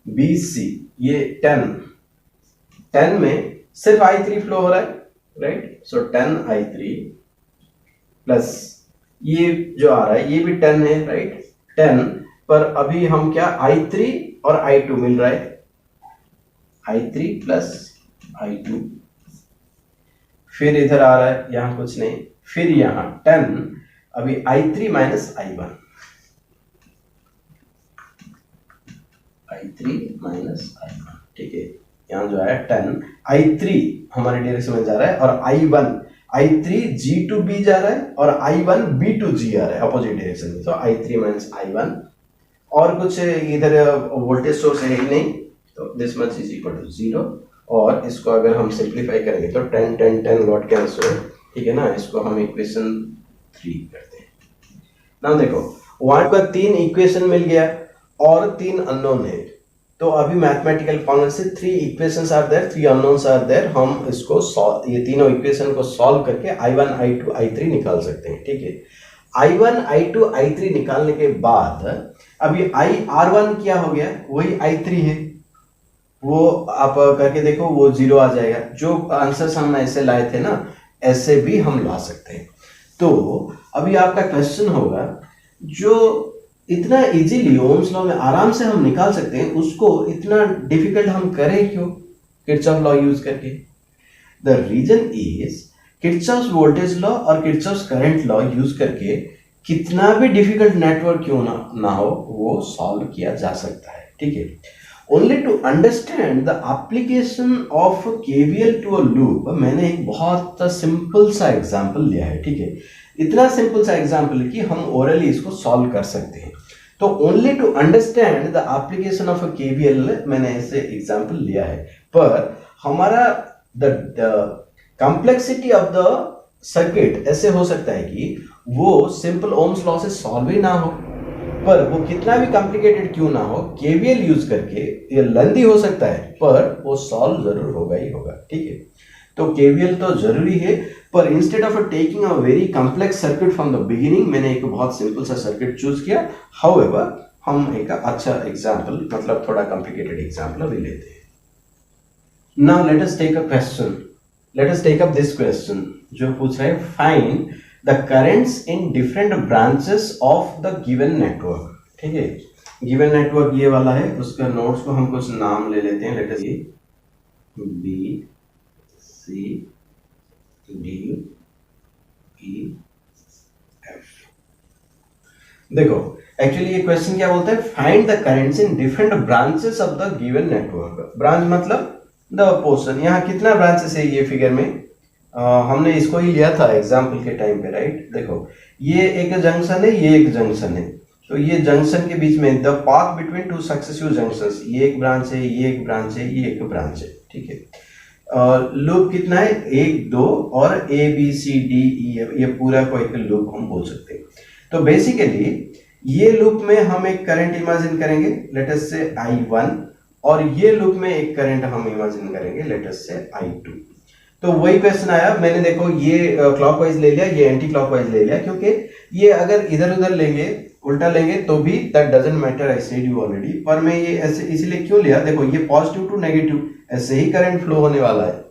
Speaker 1: BC, ये 10 में सिर्फ I3 फ्लो हो रहा है, राइट। सो 10 I3 प्लस ये जो आ रहा है ये भी 10 है, राइट। 10 पर अभी हम क्या I3 और I2 मिल रहा है, I3 प्लस I2, फिर इधर आ रहा है, यहां कुछ नहीं, फिर यहां 10, अभी I3 minus I1, I3 minus I1, ठीक है। यहाँ जो है 10 I3 हमारे डायरेक्शन में जा रहा है और I3 G to B जा रहा है और I1 B to G आ रहा है अपोजिट डायरेक्शन में, तो I3 माइनस I1, और कुछ इधर वोल्टेज सोर्स है ही नहीं, तो this much is equal to 0। और इसको अगर हम सिंप्लीफाई करेंगे तो 10 गॉट कैंसिल, ठीक है ना। इसको हम इक्वेशन 3 करते हैं। नाउ देखो वहां का 3 इक्वेशन मिल गया और 3 अननोन है, तो अभी मैथमेटिकल फॉर्मूला से 3 equations are there, 3 unknowns are there. हम इसको ये तीनों इक्वेशन को सॉल्व करके I1 I2 I3 निकाल सकते हैं, ठीक है। I1 I2 I3 निकालने के बाद अभी R1 क्या हो गया, वही I3 है, वो आप करके देखो वो 0 आ जाएगा। जो आंसर्स हम ऐसे लाए थे ना, ऐसे भी हम ला सकते हैं। तो अभी आपका क्वेश्चन होगा, जो इतना इजीली ओम्स लॉ में आराम से हम निकाल सकते हैं, उसको इतना डिफिकल्ट हम करें क्यों किरचॉफ लॉ यूज करके। The reason is Kirchhoff voltage law और किरचॉफ करंट लॉ यूज करके कितना भी डिफिकल्ट नेटवर्क क्यों ना हो वो सॉल्व किया जा सकता है, ठीक है। Only to understand the application of KVL to a loop, मैंने एक बहुत सिंपल सा एग्जाम्पल लिया है, ठीक है। इतना सिंपल सा एग्जाम्पल कि हम ओरली इसको सॉल्व कर सकते हैं। तो only to understand the application of KVL मैंने ऐसे एग्जाम्पल लिया है, पर हमारा the complexity of the circuit ऐसे हो सकता है कि वो सिंपल ओम्स लॉ से सॉल्व ही ना हो, पर वो कितना भी कॉम्प्लिकेटेड क्यों ना हो, KVL यूज करके ये लेंथी हो सकता है पर वो सॉल्व जरूर होगा ही होगा, ठीक है। तो KVL तो जरूरी है, पर instead of taking a very complex circuit from the beginning, मैंने एक बहुत सिंपल सा सर्किट चूज किया। हाउएवर हम एक अच्छा एग्जांपल, मतलब थोड़ा कॉम्प्लिकेटेड एग्जांपल अभी लेते हैं। Now let us take a question, let us take up this question जो पूछ रहा है, find the currents in different branches of the given network, ठीक है। गिवन नेटवर्क ये वाला है, उसका नोड्स को हम कुछ नाम ले लेते हैं, let us B C D E F। देखो एक्चुअली ये क्वेश्चन क्या बोलता है, find the currents in different branches of the given network. Branch मतलब द पोर्शन, यहाँ कितना ब्रांचेस है ये फिगर में, हमने इसको ही लिया था एग्जाम्पल के टाइम पे, राइट। देखो ये एक जंक्शन है, ये एक जंक्शन है, तो ये जंक्शन के बीच में the path between two successive junctions, ये एक ब्रांच है, ये एक ब्रांच है, ये एक ब्रांच है, ठीक है। लूप कितना है, 1 2 और A B C D E F, ये पूरा को एक लूप हम बोल सकते हैं। तो बेसिकली ये लूप में हम एक करंट इमेजिन करेंगे, लेट अस से I1, और ये लूप में एक करंट हम इमेजिन करेंगे, लेट अस से I2। तो वही क्वेश्चन आया, मैंने देखो ये क्लॉकवाइज ले लिया, ये एंटी क्लॉकवाइज ले लिया, क्योंकि ये अगर इधर उधर लेंगे, उल्टा लेंगे तो भी that doesn't matter, I said you already. पर मैं ये ऐसे इसलिए क्यों लिया, देखो ये पॉजिटिव टू नेगेटिव ऐसे ही करंट फ्लो होने वाला है,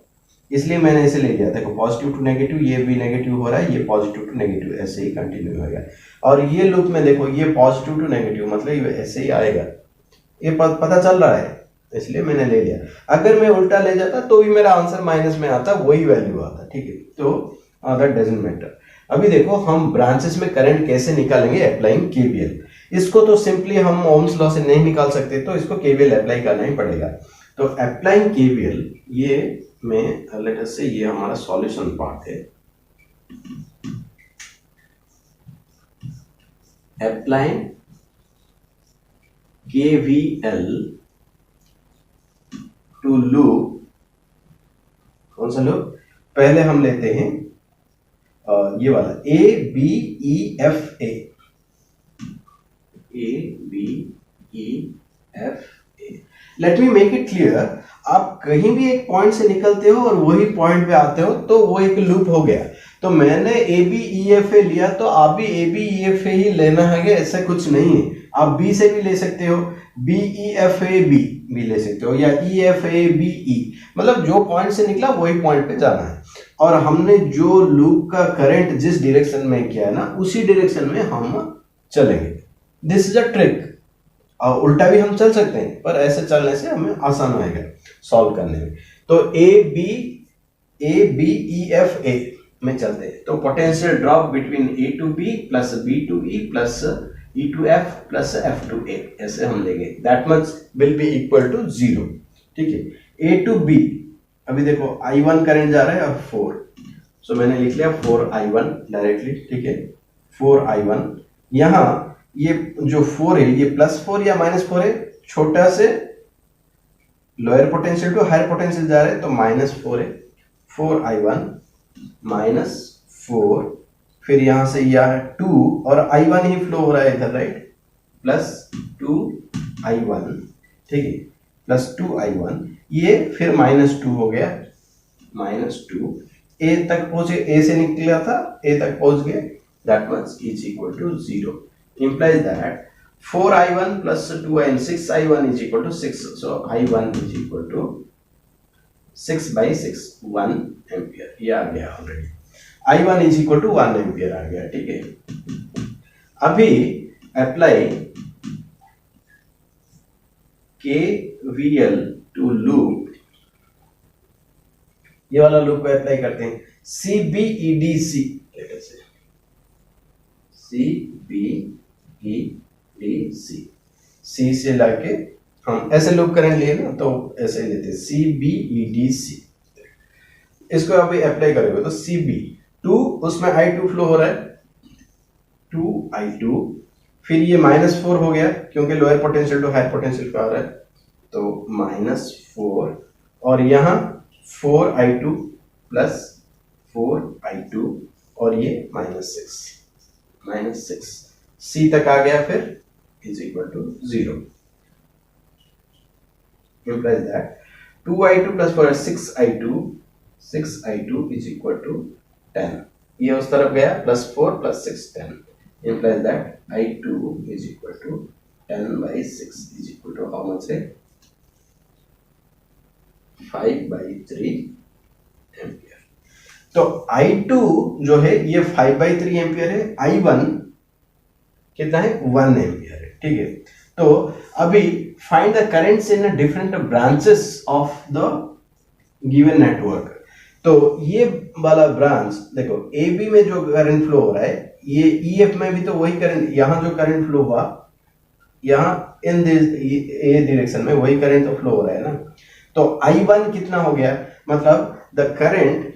Speaker 1: इसलिए मैंने ऐसे ले लिया। देखो पॉजिटिव टू नेगेटिव, ये भी नेगेटिव हो रहा है, ये पॉजिटिव टू नेगेटिव ऐसे ही कंटिन्यू हो गया। और ये लूप में देखो ये पॉजिटिव टू नेगेटिव मतलब ये ऐसे ही आएगा, ये पता चल रहा है, इसलिए मैंने ले लिया। अगर मैं उल्टा ले जाता तो भी मेरा आंसर माइनस में आता, वही वैल्यू आता, ठीक है। तो दैट डजंट मैटर। अभी देखो हम ब्रांचेस में करंट कैसे निकालेंगे, अप्लाइंग केवीएल। इसको तो सिंपली हम ओम्स लॉ से नहीं निकाल सकते, तो इसको केवीएल अप्लाई करना ही पड़ेगा। तो अप्लाइंग केवीएल, ये में लेट अस से ये हमारा सॉल्यूशन पार्ट है। अप्लाइंग केवीएल टू लूप, कौन सा लूप, पहले हम लेते हैं ये वाला A B E F A, A B E F A. Let me make it clear, आप कहीं भी एक पॉइंट से निकलते हो और वही पॉइंट पे आते हो तो वो एक लूप हो गया। तो मैंने ए बी ई एफ ए लिया, तो आप भी ए बी ई एफ ए ही लेना है, ऐसा कुछ नहीं है। आप बी से भी ले सकते हो, B E F A B भी ले सकते हो, या ई एफ ए बी ई, मतलब जो पॉइंट से निकला वही पॉइंट पे जाना है। और हमने जो लूप का करंट जिस डायरेक्शन में किया है ना, उसी डायरेक्शन में हम चलेंगे। This is a trick. उल्टा भी हम चल सकते हैं, पर ऐसे चलने से हमें आसान होगा सॉल्व करने में। तो ए बी ई एफ ए में चलते हैं, तो potential drop between A to B plus B to E plus E to F plus F to A, ऐसे हम लेंगे। That much will be equal to 0, ठीक है। ए टू बी, अभी देखो I1 करंट जा रहा है और 4, सो मैंने लिख लिया 4I1 डायरेक्टली, ठीक है। 4I1, यहाँ ये जो 4 है ये +4 या -4 है, छोटा से lower potential to higher potential जा रहा है, तो -4 है। 4I1 -4, फिर यहां से यह 2 और I1 ही फ्लो हो रहा है इधर, राइट, +2I1, ठीक है, +2I1, ये फिर -2 हो गया, -2 ए तक पहुंचे, ए से निकला था, ए तक पहुंच गए, that much is equal to 0, implies that 4I1 plus 2I1, 6I1 is equal to 6, so I1 is equal to 6/6, 1 ampere, ये आ गया already. I1 is equal to 1 ampere आ गया, ठीक है। अभी अप्लाई KVL टू लूप, ये वाला लूप को अप्लाई करते हैं, CBEDC, लेटर से CBEDC, C से लाके हम ऐसे लूप करंट लिए ना, तो ऐसे लेते हैं CBEDC। इसको अभी अप्लाई करोगे तो CB2, उसमें I2 फ्लो हो रहा है, 2I2, फिर ये -4 हो गया क्योंकि lower potential to higher potential पे आ रहा है, तो -4, और यहाँ 4I2 प्लस 4I2, और ये -6 C तक आ गया, फिर is equal to 0, implies that 2I2 plus 4 6I2 is equal to 10, ये उस तरफ गया, +4 + 6 10, implies that I2 is equal to 10/6 is equal to how much है, 5/3 एम्पियर। तो I2 जो है ये 5/3 एम्पियर है, I1 कितना है, 1 एम्पियर है, ठीक है। तो अभी find the currents in different branches of the given network. तो ये वाला ब्रांच देखो, ए बी में जो करंट फ्लो हो रहा है, ये ई एफ में भी तो वही करंट, यहाँ जो करंट फ्लो हुआ, यहाँ इन दिस ए डायरेक्शन में वही करंट तो फ्लो हो रहा है ना। तो I1 कितना हो गया, मतलब the current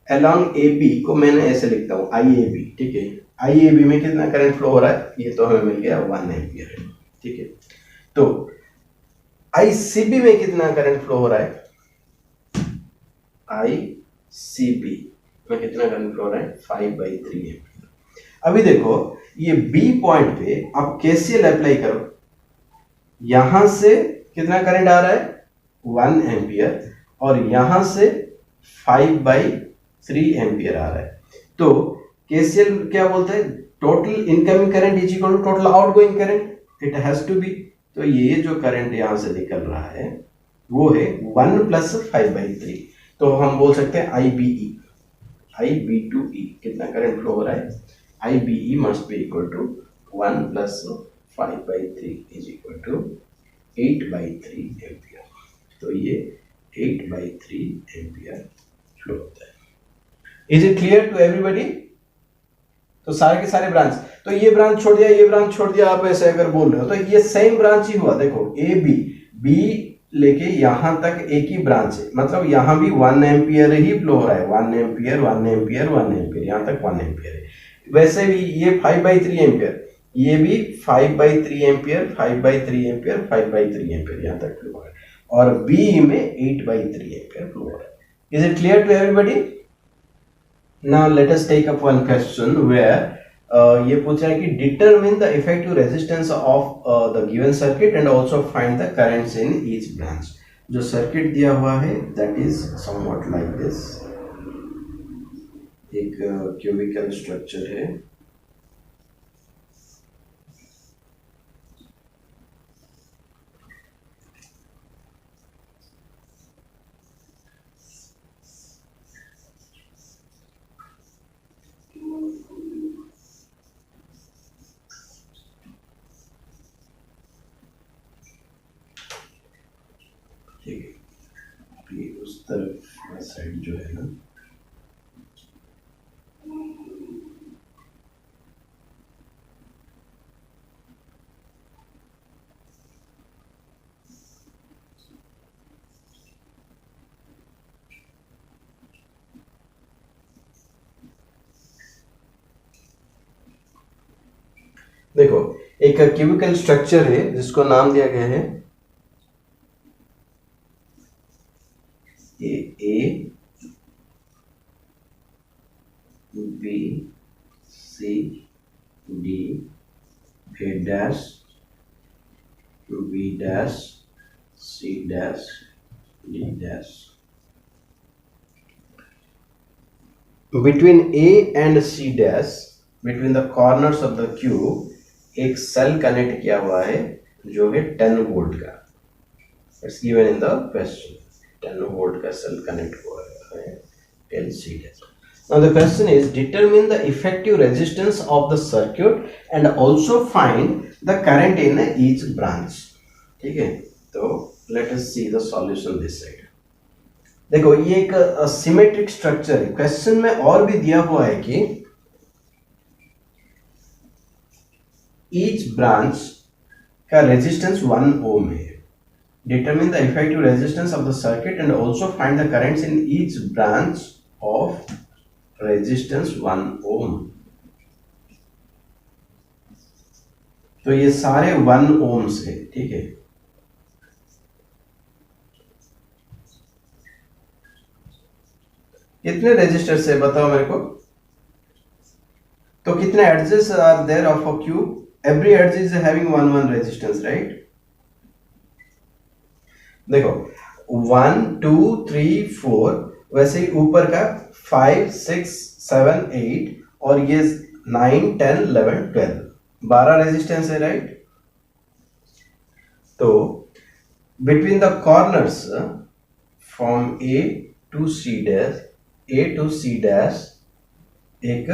Speaker 1: along A B को मैंने ऐसे लिखता हूँ IAB, ठीक है। IAB में कितना करंट फ्लो हो रहा है, ये तो हमें मिल गया 1 एम्पियर है, ठीक है। तो ICB में कितना करंट फ्लो हो रहा है, ICP में कितना करंट फ्लो हो रहा है 5/3 एम्पियर। अभी देखो ये बी पॉइंट पे आप केसीएल अप्लाई करो, यहां से कितना करंट आ रहा है 1 एम्पियर और यहां से 5/3 एम्पियर आ रहा है। तो केसीएल क्या बोलते हैं, total incoming current is equal to total outgoing current, it has to be. तो ये जो करंट यहां से निकल रहा है वो है 1 + 5/3। तो हम बोल सकते हैं IB2E कितना करंट फ्लो हो रहा है, IBE must be equal to 1 + 5/3 is equal to 8/3 ampere. तो ये 8/3 एम्पियर फ्लो होता है। Is it clear to everybody? तो सारे के सारे ब्रांच, तो ये ब्रांच छोड़ दिया, ये ब्रांच छोड़ दिया, आप ऐसे अगर बोल रहे हो तो ये सेम ब्रांच ही हुआ। देखो बी लेके यहां तक एक ही ब्रांच है, मतलब यहां भी 1 एम्पियर ही फ्लो हो रहा है, 1 एम्पियर 1 एम्पियर 1 एम्पियर, यहां तक 1 एम्पियर है। वैसे भी ये 5/3 एम्पियर, ये भी 5/3 एम्पियर 5/3 एम्पियर 5/3 एम्पियर यहां तक फ्लो हो रहा है, और बी में 8/3 एम्पियर फ्लो हो रहा है। Is it clear to everybody? Now let us take up one question where ये पूछा है कि determine the effective resistance of the given circuit and also find the currents in each branch। जो circuit दिया हुआ है that is somewhat like this, एक cubicle structure है, उस तरफ का साइड जो है ना, देखो एक क्यूबिकल स्ट्रक्चर है जिसको नाम दिया गया है A B C D, A dash B dash C dash D dash. Between A and C dash, between the corners of the cube एक सेल कनेक्ट किया हुआ है जो है 10 वोल्ट का। It's given in the question, 10 volt का cell connect हुआ है LC dash. Now the question is determine the effective resistance of the circuit and also find the current in each branch। ठीक है, तो let us see the solution this side। देखो ये एक symmetric structure है, question में और भी दिया हुआ है कि ईच ब्रांच का रेजिस्टेंस 1 ओम है। Determine the effective resistance of the circuit and also find the currents in each branch of resistance 1 ओम। तो ये सारे 1 ओम्स है, ठीक है। कितने रेजिस्टर्स है बताओ मेरे को, तो कितने edges are there of a cube, every edge is having 1 resistance, right. देखो 1 2 3 4, वैसे ही ऊपर का 5 6 7 8 और ये 9 10 11 12, 12 रेजिस्टेंस है, राइट। तो between the corners from A to C dash, A to C dash एक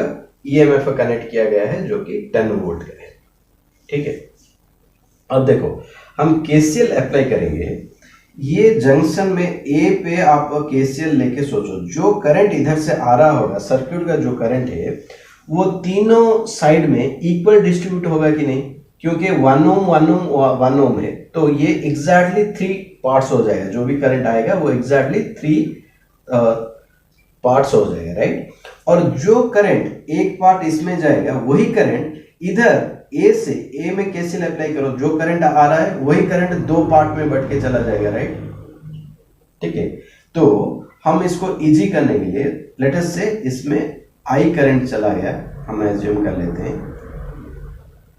Speaker 1: EMF कनेक्ट किया गया है जो कि 10 वोल्ट का है, ठीक है। अब देखो हम KCL अप्लाई करेंगे, ये जंक्शन में A पे आप KCL लेके सोचो, जो करंट इधर से आ रहा होगा, सर्किट का जो करंट है वो तीनों साइड में इक्वल डिस्ट्रीब्यूट होगा कि नहीं, क्योंकि 1 ओम 1 ओम 1 ओम है, तो ये एग्जैक्टली 3 पार्ट्स हो जाएगा, जो भी करंट आएगा वो एग्जैक्टली 3 पार्ट्स हो जाएगा, राइट। और जो करंट एक पार्ट इसमें जाएगा वही करंट इधर ए से, ए में KCL अप्लाई करो, जो करंट आ रहा है वही करंट 2 पार्ट में बट के चला जाएगा, राइट, ठीक है। तो हम इसको इजी करने के लिए लेट अस से इसमें आई करंट चला गया, हम एज्यूम कर लेते हैं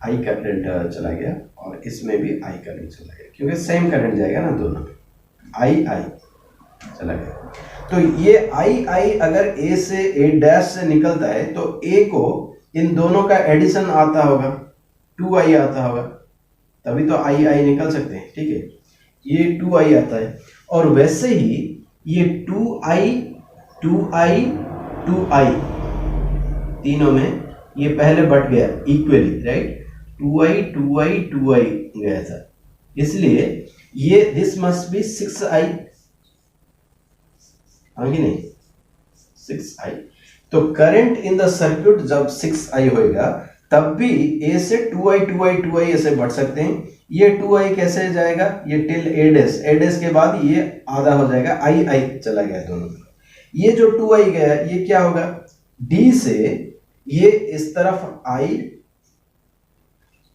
Speaker 1: आई करंट चला गया और इसमें भी आई करंट चला गया, क्योंकि सेम करंट जाएगा ना दोनों में, आई आई चला गया। तो ये आई आई अगर ए से ए डैश से निकलता है तो ए को इन दोनों का एडिशन आता होगा, 2i आता होगा, तभी तो आई आई निकल सकते हैं, ठीक है। ये 2i आता है और वैसे ही ये 2i 2i 2i तीनों में ये पहले बढ़ गया equally, right, 2i 2i 2i गया था, इसलिए ये दिस मस्ट बी 6i, हाँ कि नहीं, 6i। तो करंट इन द सर्किट जब 6i होएगा तब भी a से 2i 2i 2i ऐसे बढ़ सकते हैं। ये 2i कैसे जाएगा, ये टिल a डैश के बाद ये आधा हो जाएगा, i i चला गया दोनों में। ये जो 2i गया ये क्या होगा, d से ये इस तरफ i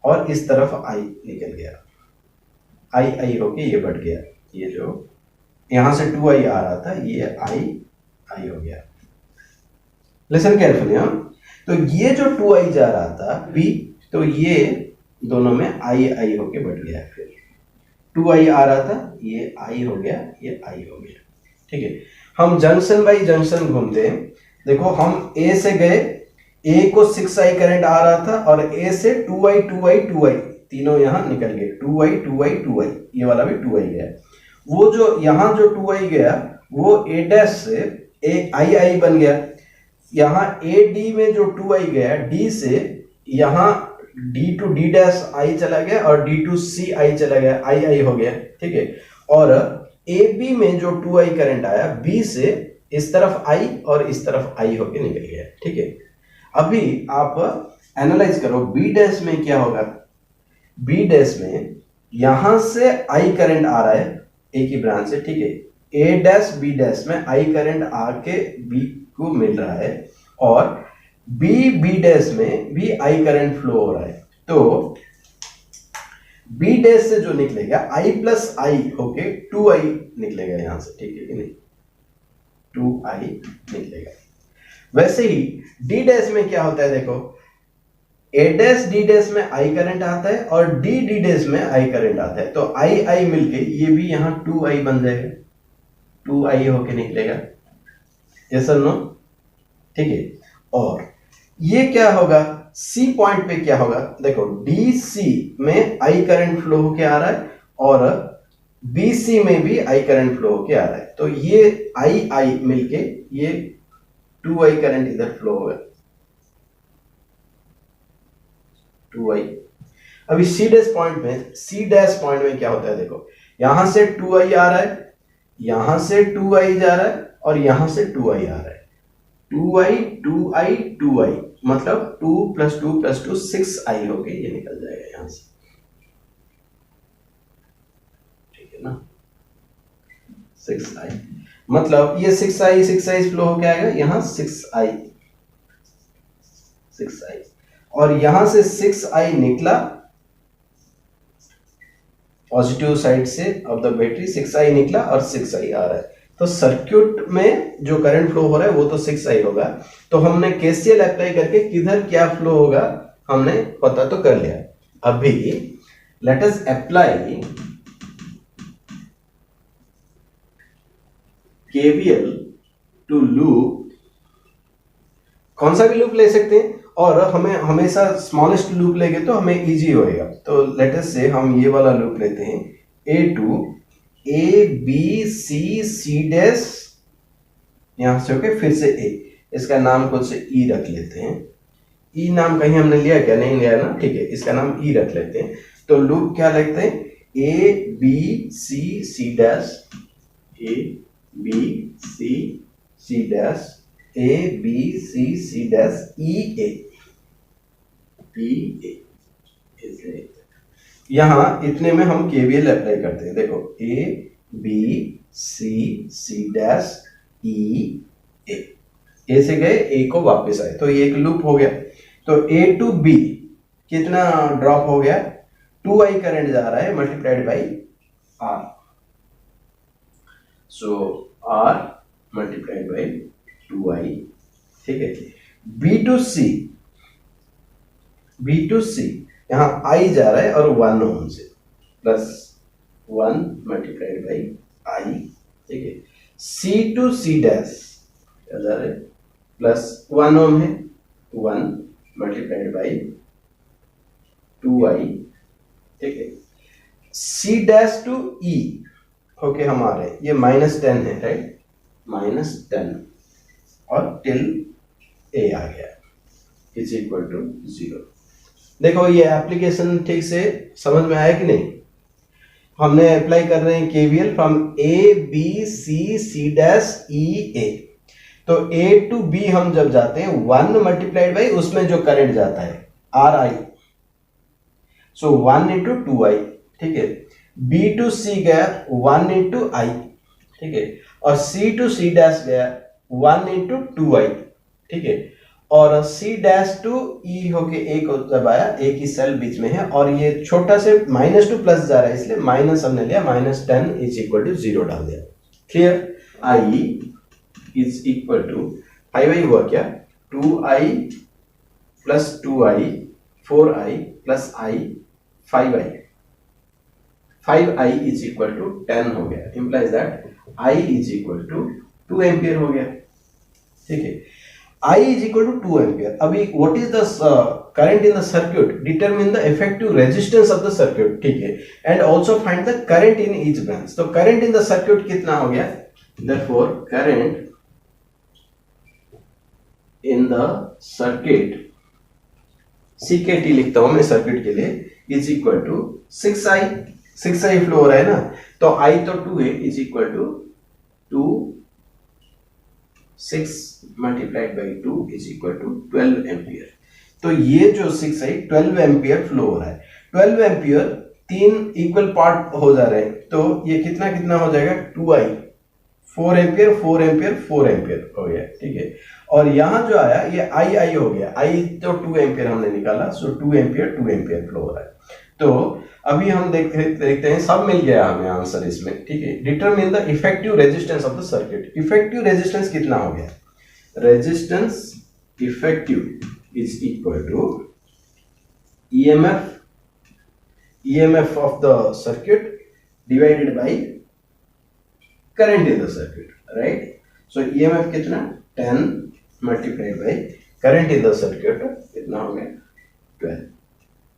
Speaker 1: और इस तरफ i निकल गया, i i होके ये बढ़ गया, ये जो यहां से 2i आ रहा था ये i i हो गया। लिसन केयरफुली, हाँ। तो ये जो 2i जा रहा था b, तो ये दोनों में i i होके बढ़ गया, फिर 2i आ रहा था ये i हो गया, ये i हो गया, ठीक है। हम जंक्शन बाई जंक्शन घूमते हैं, देखो हम a से गए, a को 6i करंट आ रहा था और a से 2i 2i 2i तीनों यहां निकल गए, 2i 2i 2i, ये वाला भी 2i गया। वो जो यहां जो 2i गया वो a डैश से i i बन गया, यहाँ AD में जो 2i गया D से यहाँ D to D dash I चला गया और D to C I चला गया, I I हो गया, ठीक है। और AB में जो 2i करंट आया B से इस तरफ I और इस तरफ I होके निकल गया, ठीक है। अभी आप एनालाइज करो B डैश में क्या होगा, B डैश में यहां से I करंट आ रहा है एक ही ब्रांच से, ठीक है। A डैश B डैश में I करंट आके B को मिल रहा है और B डैश में भी I करंट फ्लो हो रहा है, तो B डैश से जो निकलेगा I प्लस I होके 2i निकलेगा यहां से, ठीक है कि नहीं, 2i निकलेगा। वैसे ही D डैश में क्या होता है, देखो A डैश D डैश में I करंट आता है और D डैश में I करंट आता है, तो I मिलके ये भी यहां 2i बन जाएगा, 2i होके निकलेगा, यस और नो, ठीक है। और ये क्या होगा, C पॉइंट पे क्या होगा, देखो DC में I करंट फ्लो होके आ रहा है और BC में भी I करंट फ्लो होके आ रहा है, तो ये I मिलके ये 2i करंट इधर फ्लो होगा, 2i। अभी C डैश पॉइंट में क्या होता है, देखो यहां से 2i आ रहा है, यहां से 2i जा रहा है और यहां से 2i आ रहा है, 2i 2i 2i मतलब 2 + 2 + 2 6i होके ये निकल जाएगा यहां से, ठीक है ना, 6i मतलब ये 6i फ्लो होके आएगा यहाँ 6i और यहां से 6i निकला पॉजिटिव साइड से ऑफ द बैटरी, 6i निकला और 6i आ रहा है, तो सर्किट में जो करंट फ्लो हो रहा है वो तो 6i होगा। तो हमने KCL अप्लाई करके किधर क्या फ्लो होगा हमने पता तो कर लिया। अभी let us apply KVL to loop, कौन सा भी लूप ले सकते हैं और हमें हमेशा स्मॉलेस्ट लूप लेंगे तो हमें इजी होएगा। तो लेट अस से हम ये वाला लूप लेते हैं, A B C डैश यहां से होके फिर से A, इसका नाम कुछ E रख लेते हैं, E नाम कहीं हमने लिया क्या, नहीं लिया ना, ठीक है, इसका नाम E रख लेते हैं। तो लूप क्या लिखते हैं, A B C dash, A B C dash, A B C dash E A यहां इतने में हम KVL अप्लाई करते हैं। देखो A B C dash E A से गए A को वापस आए, तो ये एक लूप हो गया। तो A to B कितना ड्रॉप हो गया, 2i करंट जा रहा है multiplied by R, so R multiplied by 2i, ठीक है। B2C यहाँ i जा रहा है और 1 ओम से, प्लस 1 मल्टीप्लाइड बाई i, ठीक है। C2C डैश क्या जा रहा है, प्लस 1 ओम है, 1 मल्टीप्लाइड बाई 2i, ठीक है। C dash to E okay हमारे ये -10 है, राइट, -10 और टिल a आ गया इज इक्वल टू 0। देखो ये एप्लीकेशन ठीक से समझ में आया कि नहीं। हमने अप्लाई कर रहे हैं KVL from A B C C dash E A. तो A टू B हम जब जाते हैं 1 मल्टीप्लाइड बाई उसमें जो करंट जाता है RI, सो 1 इंटू 2i, ठीक है। B टू C गया 1 इंटू I, ठीक है। और C टू C डैश गया 1 इंटू 2i, ठीक है। और C डैश टू E होके एक जब आया, एक ही सेल बीच में है और ये छोटा से -2 प्लस जा रहा है, इसलिए माइनस हमने लिया, -10 इज इक्वल टू 0 डाल दिया। Clear. I is equal to 5i हुआ क्या, 2i plus 2i 4i plus i 5i, 5i is equal to 10 हो गया, implies that I is equal to 2 ampere हो गया, ठीक है। I is equal to 2 ampere. अभी what is the current in the circuit? Determine the effective resistance of the circuit, ठीक है, and also find the current in each branch. तो current in the circuit कितना हो गया? Therefore current in the circuit, CKT लिखता हूं मैं circuit के लिए, is equal to 6i, 6i flow हो रहा है ना, तो I तो 2 है, is equal to 2 6 multiplied by 2 is equal to 12 ampere. तो ये जो 6 है 12 एम्पियर फ्लो हो रहा है। 12 एम्पियर 3 इक्वल पार्ट हो जा रहे हैं, तो ये कितना कितना हो जाएगा, 2i, 4 एम्पियर 4 एम्पियर 4 एम्पियर हो गया, ठीक है। और यहां जो आया ये i हो गया, i तो 2 एम्पियर हमने निकाला, सो 2 एम्पियर फ्लो हो रहा है। तो अभी हम देखते हैं, सब मिल गया हमें आंसर इसमें, ठीक है। Determine the effective resistance of the circuit. Effective resistance कितना हो गया, resistance effective is equal to EMF of the circuit divided by current in the circuit, right. So EMF कितना, 10 multiplied by current in the circuit कितना हो गया, 12,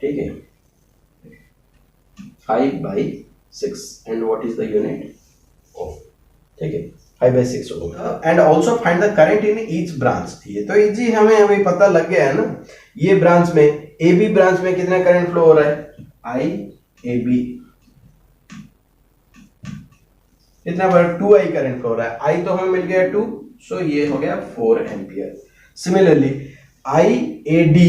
Speaker 1: ठीक है। 5/6 and what is the unit, ohm, ठीक है, 5/6 ohm। and also find the current in each branch। ये तो इजी हमें अभी पता लग गया है ना। ये ब्रांच में AB ब्रांच में कितना करंट फ्लो हो रहा है, IAB कितना बड़ा, 2i करंट फ्लो हो रहा है। I तो हमें मिल गया 2, सो ये हो गया 4 ampere. Similarly IAD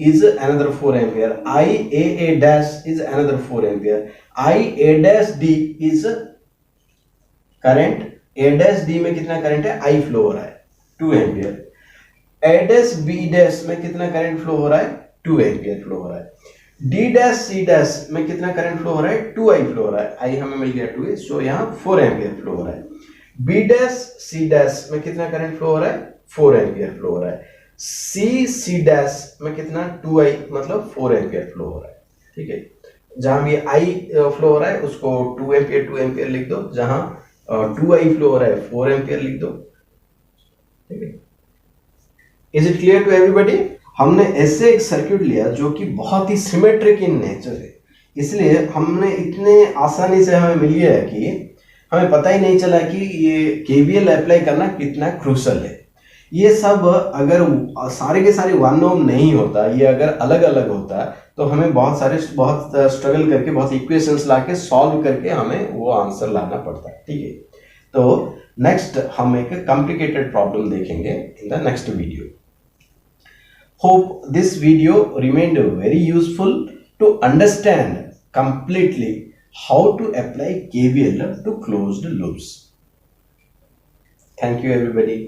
Speaker 1: is another 4 ampere, IAA dash is another 4 ampere, IA dash D is current, A dash D में कितना करंट है, I फ्लो हो रहा है 2 ampere, A dash B dash में कितना करंट फ्लो हो रहा है, 2 एम्पियर फ्लो हो रहा है, D dash C dash में कितना करंट फ्लो हो रहा है, 2i फ्लो हो रहा है, I हमें मिल गया 2, सो यहाँ 4 एम्पियर फ्लो हो रहा है। B dash C dash में कितना करंट फ्लो हो रहा है, 4 एम्पियर फ्लो हो रहा है। C डैश में कितना, 2i मतलब 4 एम्पियर फ्लो हो रहा है, ठीक है। जहां भी I फ्लो हो रहा है उसको 2 एम्पियर लिख दो, जहां 2i फ्लो हो रहा है 4 एम्पियर लिख दो, ठीक है। Is it clear to everybody. हमने ऐसे एक सर्किट लिया जो कि बहुत ही सिमेट्रिक इन नेचर है, इसलिए हमने इतने आसानी से हमें मिल गया है कि हमें पता ही नहीं चला कि ये केवीएल अप्लाई करना कितना क्रूशल है। ये सब अगर सारे के सारे 1 ओम नहीं होता, ये अगर अलग अलग होता तो हमें बहुत स्ट्रगल करके बहुत इक्वेशंस लाके सॉल्व करके हमें वो आंसर लाना पड़ता है, ठीक है। तो नेक्स्ट हम एक कॉम्प्लिकेटेड प्रॉब्लम देखेंगे in the next video. Hope this video remained very useful to understand completely how to apply KVL to closed loops. Thank you everybody.